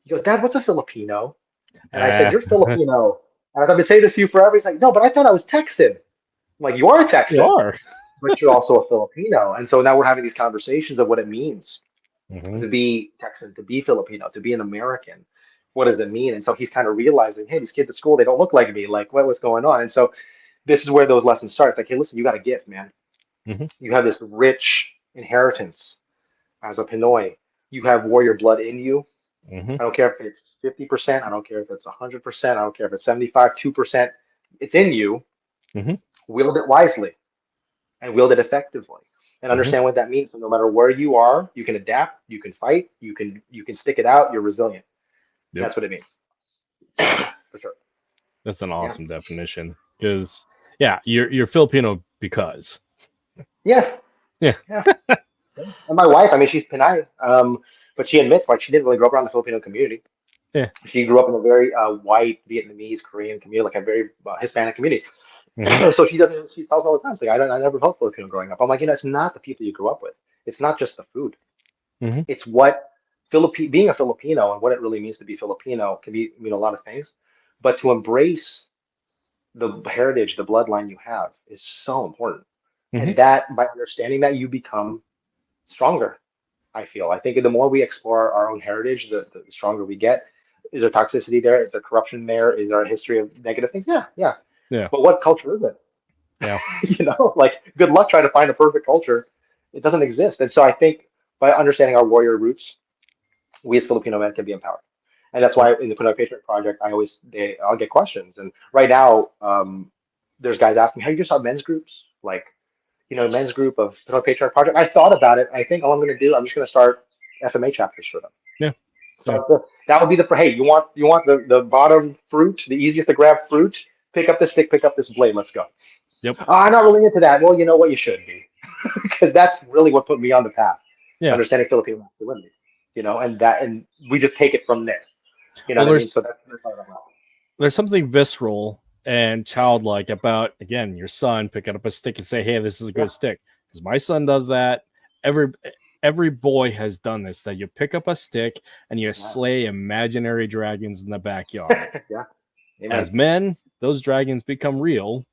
he goes, Dad, what's a Filipino? And I said, you're Filipino. And I've been saying this to you forever. He's like, no, but I thought I was Texan. I'm like, you are a Texan. You are. But you're also a Filipino. And so now we're having these conversations of what it means to be Texan, to be Filipino, to be an American. What does it mean? And so he's kind of realizing, hey, these kids at school, they don't look like me. Like, what's going on? And so this is where those lessons start. It's like, hey, listen, you got a gift, man. You have this rich inheritance as a Pinoy. You have warrior blood in you. I don't care if it's 50%. I don't care if it's 100%. I don't care if it's 75, 2%. It's in you. Wield it wisely and wield it effectively, and understand what that means. So no matter where you are, you can adapt, you can fight, you can stick it out. You're resilient. That's what it means. For sure. That's an awesome definition, because you're Filipino because. Yeah. And my wife, I mean, she's Pinay, but she admits, like, she didn't really grow up around the Filipino community. Yeah. She grew up in a very white Vietnamese, Korean community, like a very Hispanic community. So she tells me all the time, it's like, I never felt Filipino growing up. I'm like, it's not the people you grew up with. It's not just the food. It's what being a Filipino and what it really means to be Filipino can mean a lot of things. But to embrace the heritage, the bloodline you have is so important. And that, by understanding that, you become stronger. I think the more we explore our own heritage, the stronger we get. Is there toxicity there? Is there corruption there? Is there a history of negative things? Yeah. But what culture is it? Yeah. Like, good luck trying to find a perfect culture. It doesn't exist. And so I think by understanding our warrior roots, we as Filipino men can be empowered. And that's why in the Pinoy Patriarch Project, I'll get questions. And right now, there's guys asking, how do you just have men's groups? Like, men's group of Pinoy Patriarch Project. I thought about it. I think all I'm going to do, I'm just going to start FMA chapters for them. Yeah. So that would be hey, you want the bottom fruit, the easiest to grab fruit? Pick up the stick, pick up this blade. Let's go. Yep. I'm not really into that. Well, you know what? You should be, because that's really what put me on the path. Understanding Filipino masculinity. and we just take it from there. You know Well, what I mean? So that's what I'm about. there's something visceral and childlike about, again, your son picking up a stick and say, "Hey, this is a Yeah, good stick," because my son does that. Every every boy has done this. That you pick up a stick and you yeah, slay imaginary dragons in the backyard. yeah. Amen. As men, those dragons become real.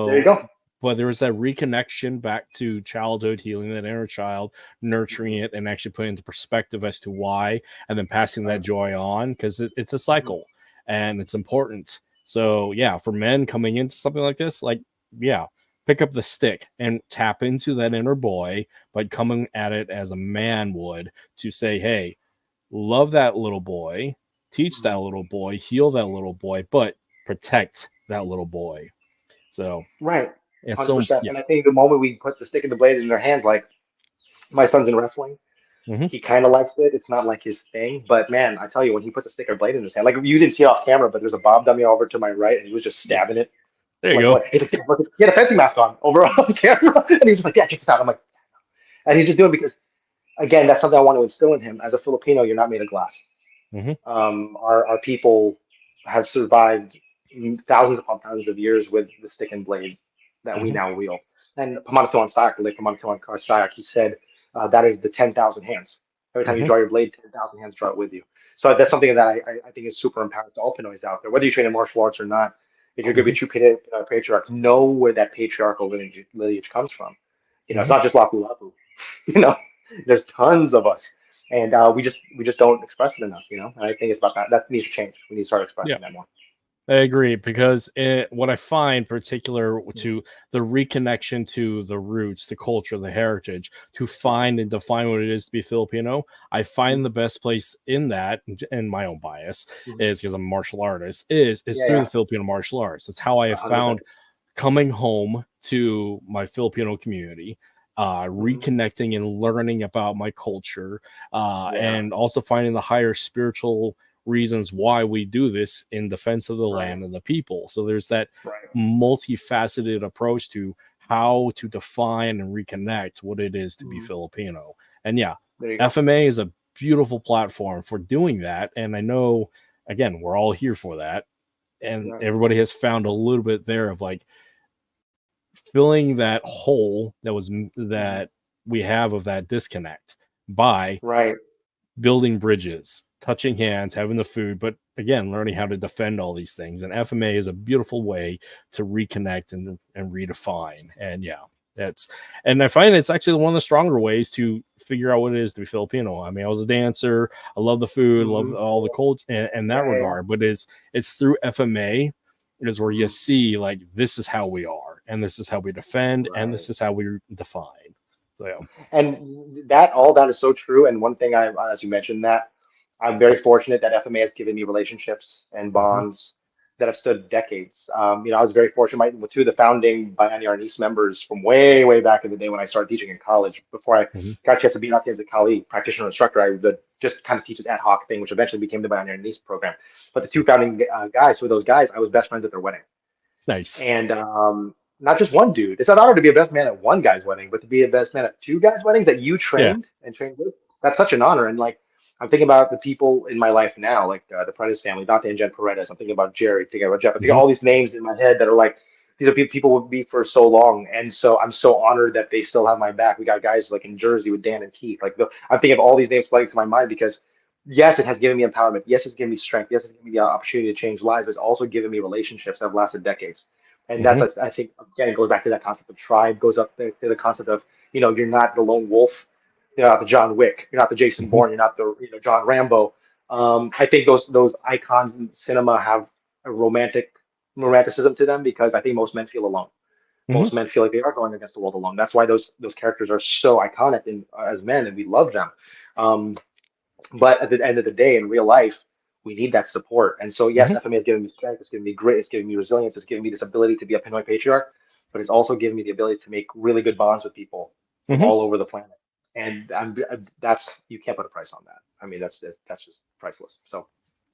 There you So, go. but there was that reconnection back to childhood, healing that inner child, nurturing Mhm. it, and actually putting into perspective as to why, and then passing that Right. joy on, because it's a Mhm. cycle and it's important. So, yeah, for men coming into something like this, like, yeah, pick up the stick and tap into that inner boy, but coming at it as a man would, to say, hey, love that little boy, teach that Mhm. little boy, heal that little boy, but protect that little boy. So Right. it's so 100%. yeah. And I think the moment we put the stick and the blade in their hands, like my son's in wrestling, Hmm. he kind of likes it. It's not like his thing, but man, I tell you, when he puts a stick or blade in his hand, like you didn't see it off camera, but there's a Bob dummy over to my right, and he was just stabbing it. There you Like, go. what? He's like, "Look, he had a fencing mask on over off the camera, and he was like, yeah, check this out. I'm like, and he's just doing it because, again, that's something I want to instill in him. As a Filipino, you're not made of glass. Hmm. Our people have survived thousands upon thousands of years with the stick and blade that we Hmm. now wield. And Pamana Sayak, like Pamana Carl Sayak, he said that is the 10,000 hands. Every time you Hmm. draw your blade, 10,000 hands draw it with you. So that's something that I think is super empowering to all Pinoys out there, whether you train in martial arts or not. If you're going to be Hmm. a true patriarch, know where that patriarchal lineage comes from. It's Hmm. not just Lapu Lapu. You know, there's tons of us, and we just don't express it enough. And I think it's about that. That needs to change. We need to start Yeah, expressing that more. I agree, because what I find particular Mm. to the reconnection to the roots, the culture, the heritage, to Yeah. find and define what it is to be Filipino. I find Mhm. the best place in that, and my own bias Mhm. is because I'm a martial artist, is Yeah, through yeah, the Filipino martial arts. That's how I have 100%. found coming home to my Filipino community, Hmm. reconnecting and learning about my culture, Yeah, and also finding the higher spiritual reasons why we do this in defense of the right, land and the people. So there's that right. multifaceted approach to how to define and reconnect what it is to be Mhm. Filipino. And yeah, There you go. FMA is a beautiful platform for doing that. And I know, again, we're all here for that. And Right, everybody has found a little bit there of like filling that hole that was hmm, that we have of that disconnect by right. building bridges, touching hands, having the food, but again, learning how to defend all these things. And FMA is a beautiful way to reconnect and redefine. And yeah, that's and I find it's actually one of the stronger ways to figure out what it is to be Filipino. I mean, I was a dancer, I love the food, love Hmm. all the culture in that Yeah, yeah, yeah. regard, but it's through FMA is where you Hmm. see like this is how we are, and this is how we defend, and Right. this is how we define. So yeah. And all that is so true. And one thing as you mentioned that, I'm very fortunate that FMA has given me relationships and Hmm. bonds that have stood decades. I was very fortunate. Two of the founding Bayani Arnis members from way, way back in the day when I started teaching in college, before I Hmm. got a chance to be an Atienza Kali practitioner instructor, I would just kind of teach this ad hoc thing, which eventually became the Bayani Arnis program. But the two founding guys, who were those guys, I was best friends at their wedding. Nice. And not just one dude. It's an honor to be a best man at one guy's wedding, but to be a best man at two guys' weddings that you Yeah. trained and trained with, that's such an honor. And like, I'm thinking about the people in my life now, like the Paredes family, Dante and Jen Paredes. I'm thinking about Jerry, thinking about Jeff. I'm thinking Hmm. all these names in my head that are like, these are people with me for so long. And so I'm so honored that they still have my back. We got guys like in Jersey with Dan and Keith. I'm thinking of all these names flooding to my mind because yes, it has given me empowerment. Yes, it's given me strength. Yes, it's given me the opportunity to change lives, but it's also given me relationships that have lasted decades. And that's, Hmm. I think, again, it goes back to that concept of tribe, goes up to the concept of, you're not the lone wolf, you're not the John Wick, you're not the Jason Hmm. Bourne, you're not the John Rambo. I think those icons in cinema have a romanticism to them because I think most men feel alone. Hmm. Most men feel like they are going against the world alone. That's why those characters are so iconic as men, and we love them. Um, but at the end of the day, in real life, we need that support. And so, yes, Hmm. FMA has given me strength, it's given me grit, it's given me resilience, it's given me this ability to be a Pinoy patriarch, but it's also given me the ability to make really good bonds with people from Hmm. all over the planet. And that's you can't put a price on that. I mean, that's just priceless. So,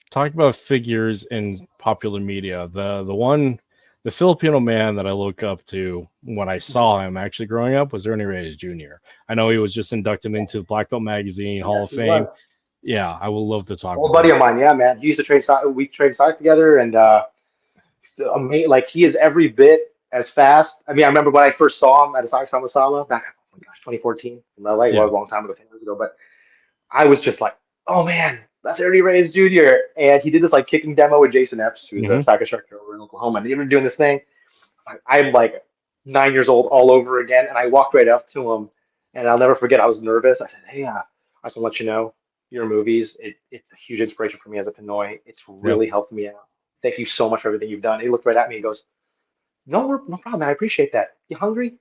Talking about figures in popular media, the Filipino man that I look up to when I mhm. saw him actually growing up was Ernie Reyes Jr. I know he was just inducted Yeah, into the Black Belt Magazine Hall yes, of he was. Fame. Yeah, I would love to talk Old with buddy him. of mine, yeah, man. He used to train soccer. We trained soccer together, and like he is every bit as fast. I mean, I remember when I first saw him at a soccer Sama back, oh my gosh, 2014 in LA. Well, Yeah. a long time ago, 10 years ago. But I was just like, oh man, that's Ernie Reyes Jr. And he did this like kicking demo with Jason Epps, who's a Hmm. soccer instructor over in Oklahoma. And they were doing this thing. I'm like 9 years old all over again, and I walked right up to him, and I'll never forget. I was nervous. I said, "Hey, I just want to let you know your movies. It's a huge inspiration for me as a Pinoy. It's Yep. really helped me out. Thank you so much for everything you've done." He looked right at me and goes, no problem, man. I appreciate that. You hungry?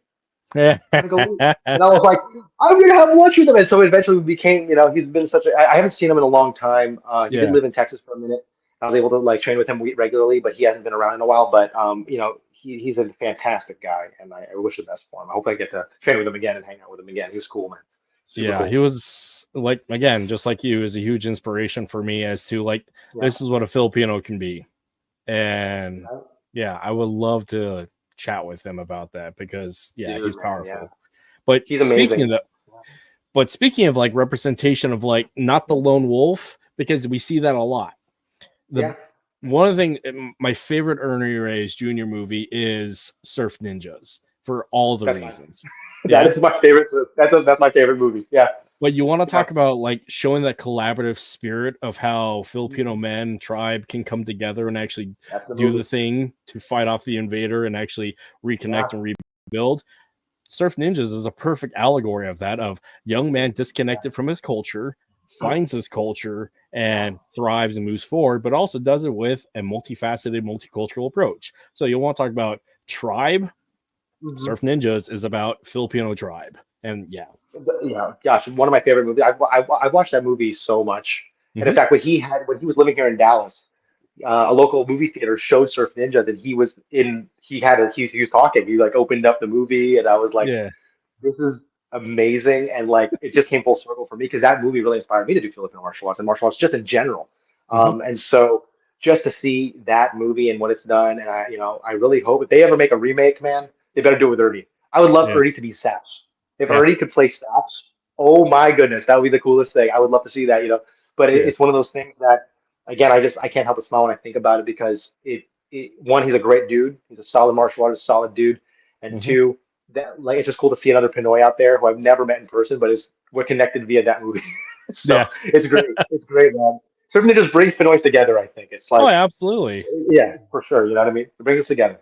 Want to go eat? And I was like, I'm gonna have lunch with him. And so eventually we became, he's been such a. I haven't seen him in a long time. He did Yeah. live in Texas for a minute. I was able to like train with him regularly, but he hasn't been around in a while. But he's a fantastic guy, and I wish the best for him. I hope I get to train with him again and hang out with him again. He was cool, man. Super Yeah, he cool. was like, again, just like you, is a huge inspiration for me as to like Yeah. this is what a Filipino can be. And Yeah. yeah, I would love to chat with him about that because yeah, Dude, he's man, yeah. powerful. But He's speaking of amazing. that, but speaking of like representation of like not the lone wolf, because we see that a lot. The Yeah. one of the thing, my favorite Ernie Reyes Jr. movie is Surf Ninjas for all the That's fine. reasons. That Yeah. is my favorite. That's my favorite movie. Yeah. But you want to Yeah. talk about like showing that collaborative spirit of how Filipino men tribe can come together and actually That's the do the movie. thing to fight off the invader and actually Yeah. reconnect and rebuild. Surf Ninjas is a perfect allegory of that, of young man Yeah. disconnected from his culture, finds his culture Yeah. and thrives and moves forward, but also does it with a multifaceted, multicultural approach. So you want to talk about tribe? Mhm. Surf Ninjas is about Filipino tribe. And yeah. Yeah, gosh, one of my favorite movies. I've watched that movie so much. And in Hmm. fact, when he was living here in Dallas, a local movie theater showed Surf Ninjas, and he was talking. He like opened up the movie, and I was like, Yeah. this is amazing, and like it just came full circle for me because that movie really inspired me to do Filipino martial arts and martial arts just in general. Hmm. And so just to see that movie and what it's done, and I really hope if they ever make a remake, man, they better do it with Ernie. I would love Yeah. Ernie to be Saps. If Yeah. Ernie could play Saps, oh my goodness, that would be the coolest thing. I would love to see that. But Yeah. it's one of those things that, again, I can't help but smile when I think about it because one, he's a great dude. He's a solid martial artist, solid dude, and Hmm. two, that like it's just cool to see another Pinoy out there who I've never met in person, but we're connected via that movie. So Yeah. it's great. It's great, man. Certainly just brings Pinoys together, I think. It's Oh, like, absolutely. yeah, for sure. You know what I mean? It brings us together.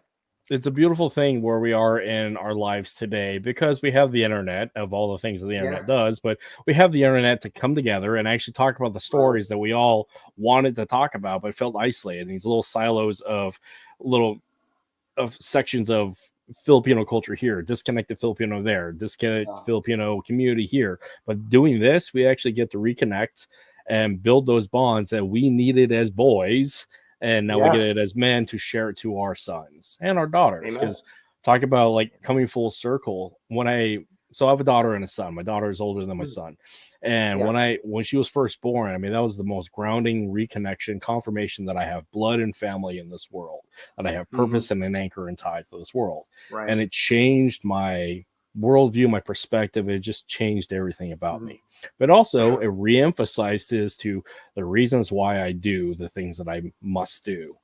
It's a beautiful thing where we are in our lives today because we have the internet of all the things that the Yeah. internet does, but we have the internet to come together and actually talk about the Right. stories that we all wanted to talk about, but felt isolated. These little silos of little of sections of Filipino culture here, disconnected Filipino there, disconnected Yeah. Filipino community here. But doing this, we actually get to reconnect and build those bonds that we needed as boys. And now we get Yeah. it as men to share it to our sons and our daughters. Amen. Because talk about like coming full circle. So I have a daughter and a son. My daughter is older than my Mm. son. And Yeah. when she was first born, I mean, that was the most grounding reconnection, confirmation that I have blood and family in this world, that I have Hmm. purpose and an anchor and tide for this world. Right. And it changed my worldview, my perspective. It just changed everything about Hmm. me. But For also, it sure. reemphasized as to the reasons why I do the things that I must do.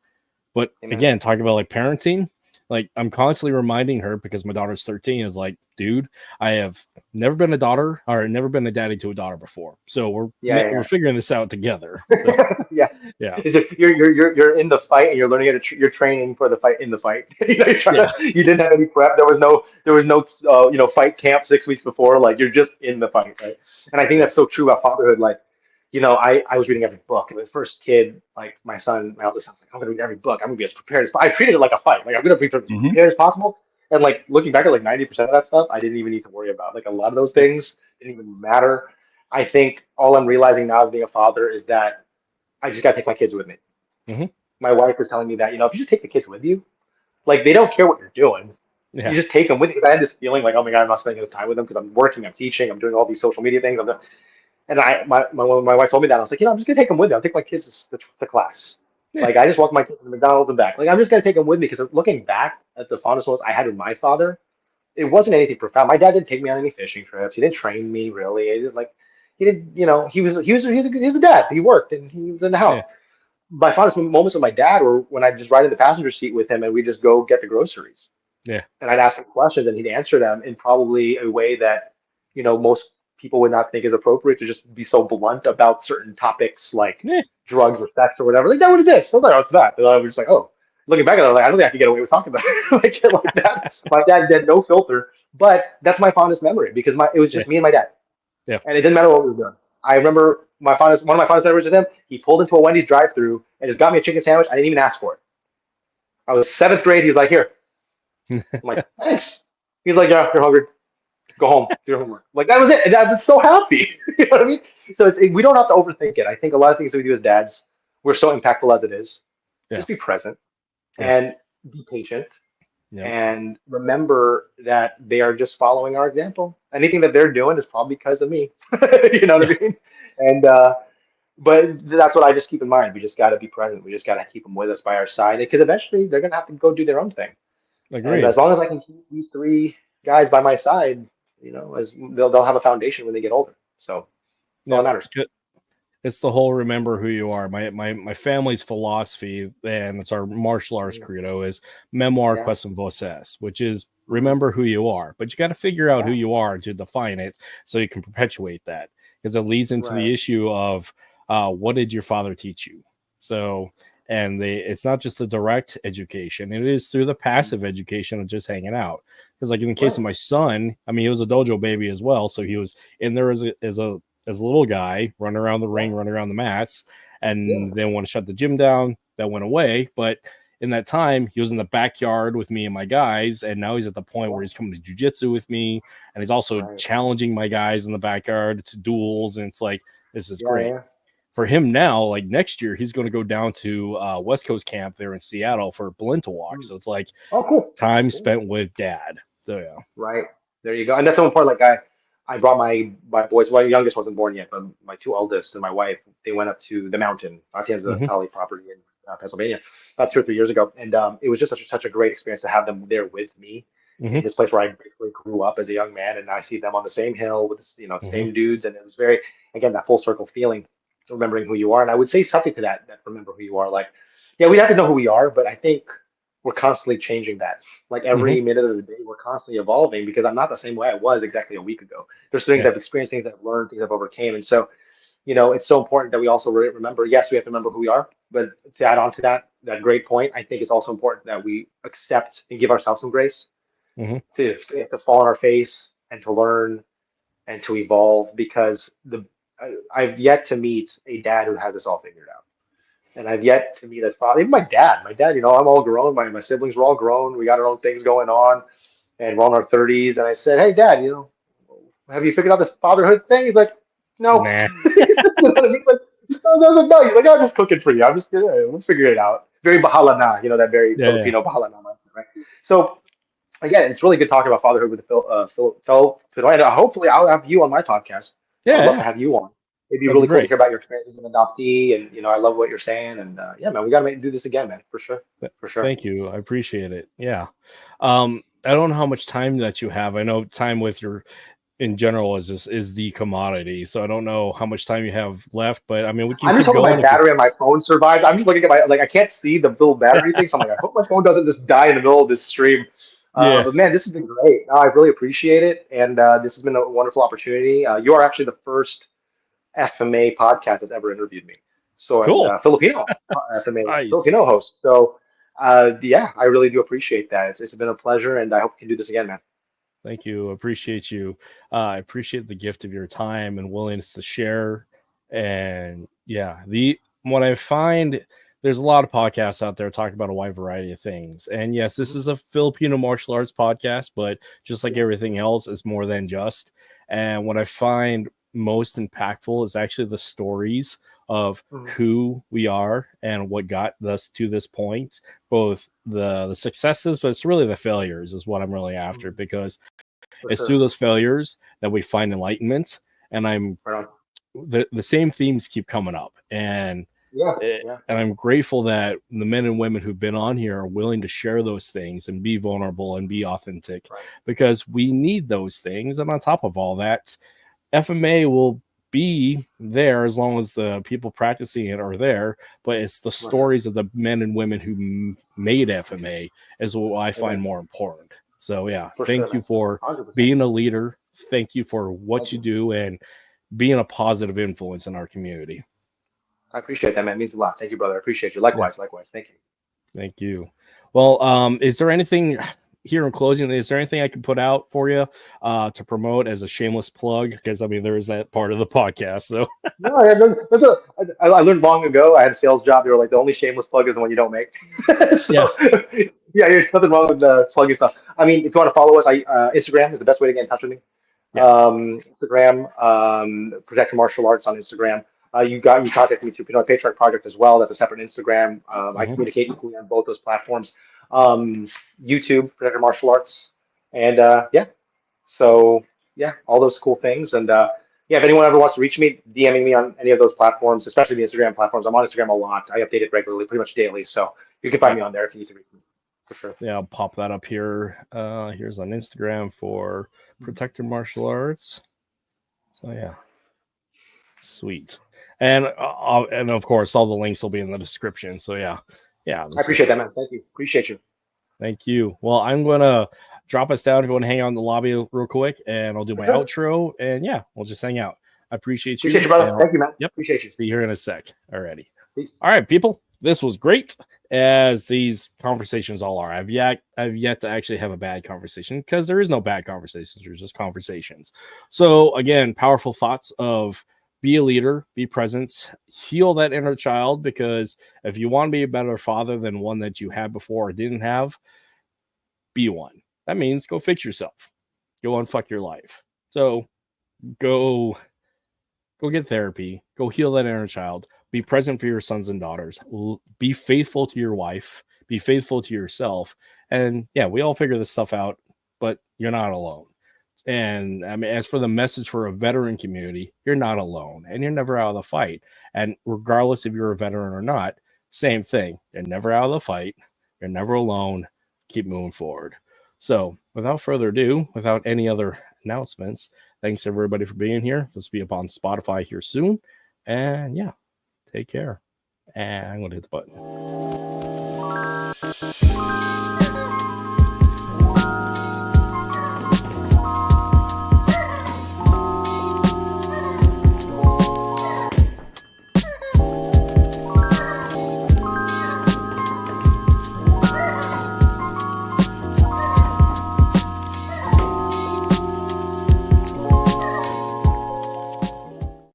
But Amen. again, talking about like parenting, like I'm constantly reminding her because my daughter's 13 is like, dude, I have never been a daughter or never been a daddy to a daughter before. So Yeah. we're Yeah. figuring this out together. So Yeah. Yeah. yeah. You're in the fight and you're learning how to you're training for the fight in the fight. Yeah. You didn't have any prep. There was no fight camp 6 weeks before. Like you're just in the fight, right? And I think Yeah. that's so true about fatherhood. Like, I was reading every book. And the first kid, like my son, my eldest son's like, I'm gonna read every book. I'm gonna be as prepared as I treated it like a fight. Like I'm gonna be as Hmm. prepared as possible. And like looking back at like 90% of that stuff, I didn't even need to worry about. Like a lot of those Yeah. things didn't even matter. I think all I'm realizing now as being a father is that I just gotta take my kids with me. Hmm. My wife was telling me that, if you just take the kids with you, like they don't care what you're doing. You Yeah. just take them with you. 'Cause I had this feeling like, oh my God, I'm not spending enough time with them because I'm working, I'm teaching, I'm doing all these social media things. And when my wife told me that, I was like, I'm just gonna take them with me. I'll take my kids to class. Yeah. Like I just walk my kids to McDonald's and back. Like I'm just gonna take them with me because looking back at the fondest moments I had with my father, it wasn't anything profound. My dad didn't take me on any fishing trips. He didn't train me really. He didn't like, he didn't, he was a dad. He worked and he was in the house. Yeah. My fondest moments with my dad were when I just ride in the passenger seat with him and we just go get the groceries. Yeah. And I'd ask him questions and he'd answer them in probably a way that, most people would not think is appropriate to just be so blunt about certain topics like Yeah. drugs or sex or whatever. Like, Dad, what is this? I was like, oh, it's that. And I was just like, oh, looking back at it, I'm like, I don't think I could get away with talking about it like shit like that. My dad had no filter, but that's my fondest memory because it was Yeah. just me and my dad, Yeah. and it didn't matter what we were doing. I remember one of my fondest memories with him. He pulled into a Wendy's drive-through and just got me a chicken sandwich. I didn't even ask for it. I was seventh grade. He was like, here. I'm like, thanks. He's like, yeah, you're hungry. Go home, do your homework. Like that was it. And I was so happy. You know what I mean? So we don't have to overthink it. I think a lot of things that we do as dads, we're so impactful as it is. Yeah. Just be present Yeah. and be patient Yeah. and remember that they are just following our example. Anything that they're doing is probably because of me. You know what I mean? And but that's what I just keep in mind. We just got to be present. We just got to keep them with us by our side because eventually they're gonna have to go do their own thing. Agreed. And as long as I can keep these three guys by my side, as they'll have a foundation when they get older. So that's all that matters. It's the whole remember who you are. My family's philosophy, and it's our martial arts credo, is memoir quesum vos es, which is remember who you are. But you got to figure out who you are to define it so you can perpetuate that. Because it leads into the issue of what did your father teach you? So, and it's not just the direct education, it is through the passive education of just hanging out. Because like in the case of my son, I mean, he was a dojo baby as well. So he was in there as a little guy, running around the ring, running around the mats, and they want to shut the gym down. That went away. But in that time, he was in the backyard with me and my guys, and now he's at the point where he's coming to jiu-jitsu with me, and he's also challenging my guys in the backyard to duels, and it's like, this is great. Yeah. For him now, like next year, he's going to go down to West Coast camp there in Seattle for Belinta Walk. So it's like time spent with dad. So yeah. Right. There you go. And that's so important. Like I brought my boys. My youngest wasn't born yet, but my two eldest and my wife, they went up to the mountain, Atienza Kali property in Pennsylvania, about 2 or 3 years ago, and it was just such a great experience to have them there with me in this place where I basically grew up as a young man, and I see them on the same hill with same dudes, and it was very, again, that full circle feeling, remembering who you are. And I would say something to that remember who you are. Like, yeah, we have to know who we are, but I think we're constantly changing that. Like every minute of the day, we're constantly evolving because I'm not the same way I was exactly a week ago. There's things I've experienced, things I've learned, things I've overcame. And so, it's so important that we also remember, yes, we have to remember who we are, but to add on to that great point, I think it's also important that we accept and give ourselves some grace to fall on our face and to learn and to evolve, because I've yet to meet a dad who has this all figured out. And I've yet to meet a father, even my dad, I'm all grown. My siblings were all grown. We got our own things going on, and we're all in our 30s. And I said, hey, Dad, have you figured out this fatherhood thing? He's like, no. Nah. You know what I mean? Like, no. He's like, I'm just cooking for you. I'm just we'll figure it out. Very bahala na, that very Filipino bahala na mindset, right? So again, it's really good talking about fatherhood with Phil. And hopefully I'll have you on my podcast. I'd love to have you on. It'd be really cool to hear about your experiences as an adoptee, and I love what you're saying. And yeah, man, we gotta do this again, man, for sure. Thank you, I appreciate it. Yeah, I don't know how much time that you have. I know time with your in general is the commodity, so I don't know how much time you have left. But I mean, we can. I'm just hoping my battery on my phone survives. I'm just looking at I can't see the little battery thing, so I'm like, I hope my phone doesn't just die in the middle of this stream. But man, this has been great. I really appreciate it, and this has been a wonderful opportunity. You are actually the first FMA podcast that's ever interviewed me. So cool. And, Filipino FMA Filipino host. So yeah, I really do appreciate that. It's been a pleasure, and I hope we can do this again, man. Thank you. Appreciate you. I appreciate the gift of your time and willingness to share. And yeah, what I find, there's a lot of podcasts out there talking about a wide variety of things. And yes, this is a Filipino martial arts podcast, but just like everything else, it's more than just. And what I find most impactful is actually the stories of who we are and what got us to this point, both the successes, but it's really the failures is what I'm really after, because it's through those failures that we find enlightenment. And the same themes keep coming up, and and I'm grateful that the men and women who've been on here are willing to share those things and be vulnerable and be authentic, because we need those things. And on top of all that, FMA will be there as long as the people practicing it are there, but it's the stories of the men and women who made FMA is what I find more important. So yeah, thank you for 100%. being a leader. Thank you for what you do and being a positive influence in our community. I appreciate that, man. It means a lot. Thank you, brother. I appreciate you. Likewise, likewise. Thank you. Thank you. Well, is there anything here in closing? Is there anything I can put out for you to promote as a shameless plug? Because I mean, there is that part of the podcast. So No, I learned long ago. I had a sales job. They were like, the only shameless plug is the one you don't make. So yeah, there's nothing wrong with plugging stuff. I mean, if you want to follow us, Instagram is the best way to get in touch with me. Yeah. Instagram, Protector Martial Arts on Instagram. You contacted me through Pinoy Patriarch Project as well. That's a separate Instagram. I communicate equally on both those platforms. YouTube, Protector Martial Arts, and yeah. So yeah, all those cool things. And yeah, if anyone ever wants to reach me, DMing me on any of those platforms, especially the Instagram platforms. I'm on Instagram a lot. I update it regularly, pretty much daily. So you can find me on there if you need to reach me. For sure. Yeah, I'll pop that up here. Here's on Instagram for Protector Martial Arts. So yeah, sweet. And of course, all the links will be in the description. So yeah. I appreciate that, man. Thank you. Appreciate you. Thank you. Well, I'm gonna drop us down if you want to hang out in the lobby real quick, and I'll do my outro. And yeah, we'll just hang out. I appreciate you. Appreciate you, brother. Thank you, man. Yep. Appreciate you. See you here in a sec. Alrighty. Peace. All right, people. This was great, as these conversations all are. I've yet to actually have a bad conversation, because there is no bad conversations. There's just conversations. So again, powerful thoughts of be a leader, be present, heal that inner child, because if you want to be a better father than one that you had before or didn't have, be one. That means go fix yourself. Go unfuck your life. So go get therapy. Go heal that inner child. Be present for your sons and daughters. Be faithful to your wife. Be faithful to yourself. And yeah, we all figure this stuff out, but you're not alone. And I mean, as for the message for a veteran community, you're not alone, and you're never out of the fight. And regardless if you're a veteran or not, same thing. You're never out of the fight. You're never alone. Keep moving forward. So without further ado, without any other announcements, thanks everybody for being here. Let's be up on Spotify here soon. And yeah, take care. And I'm going to hit the button.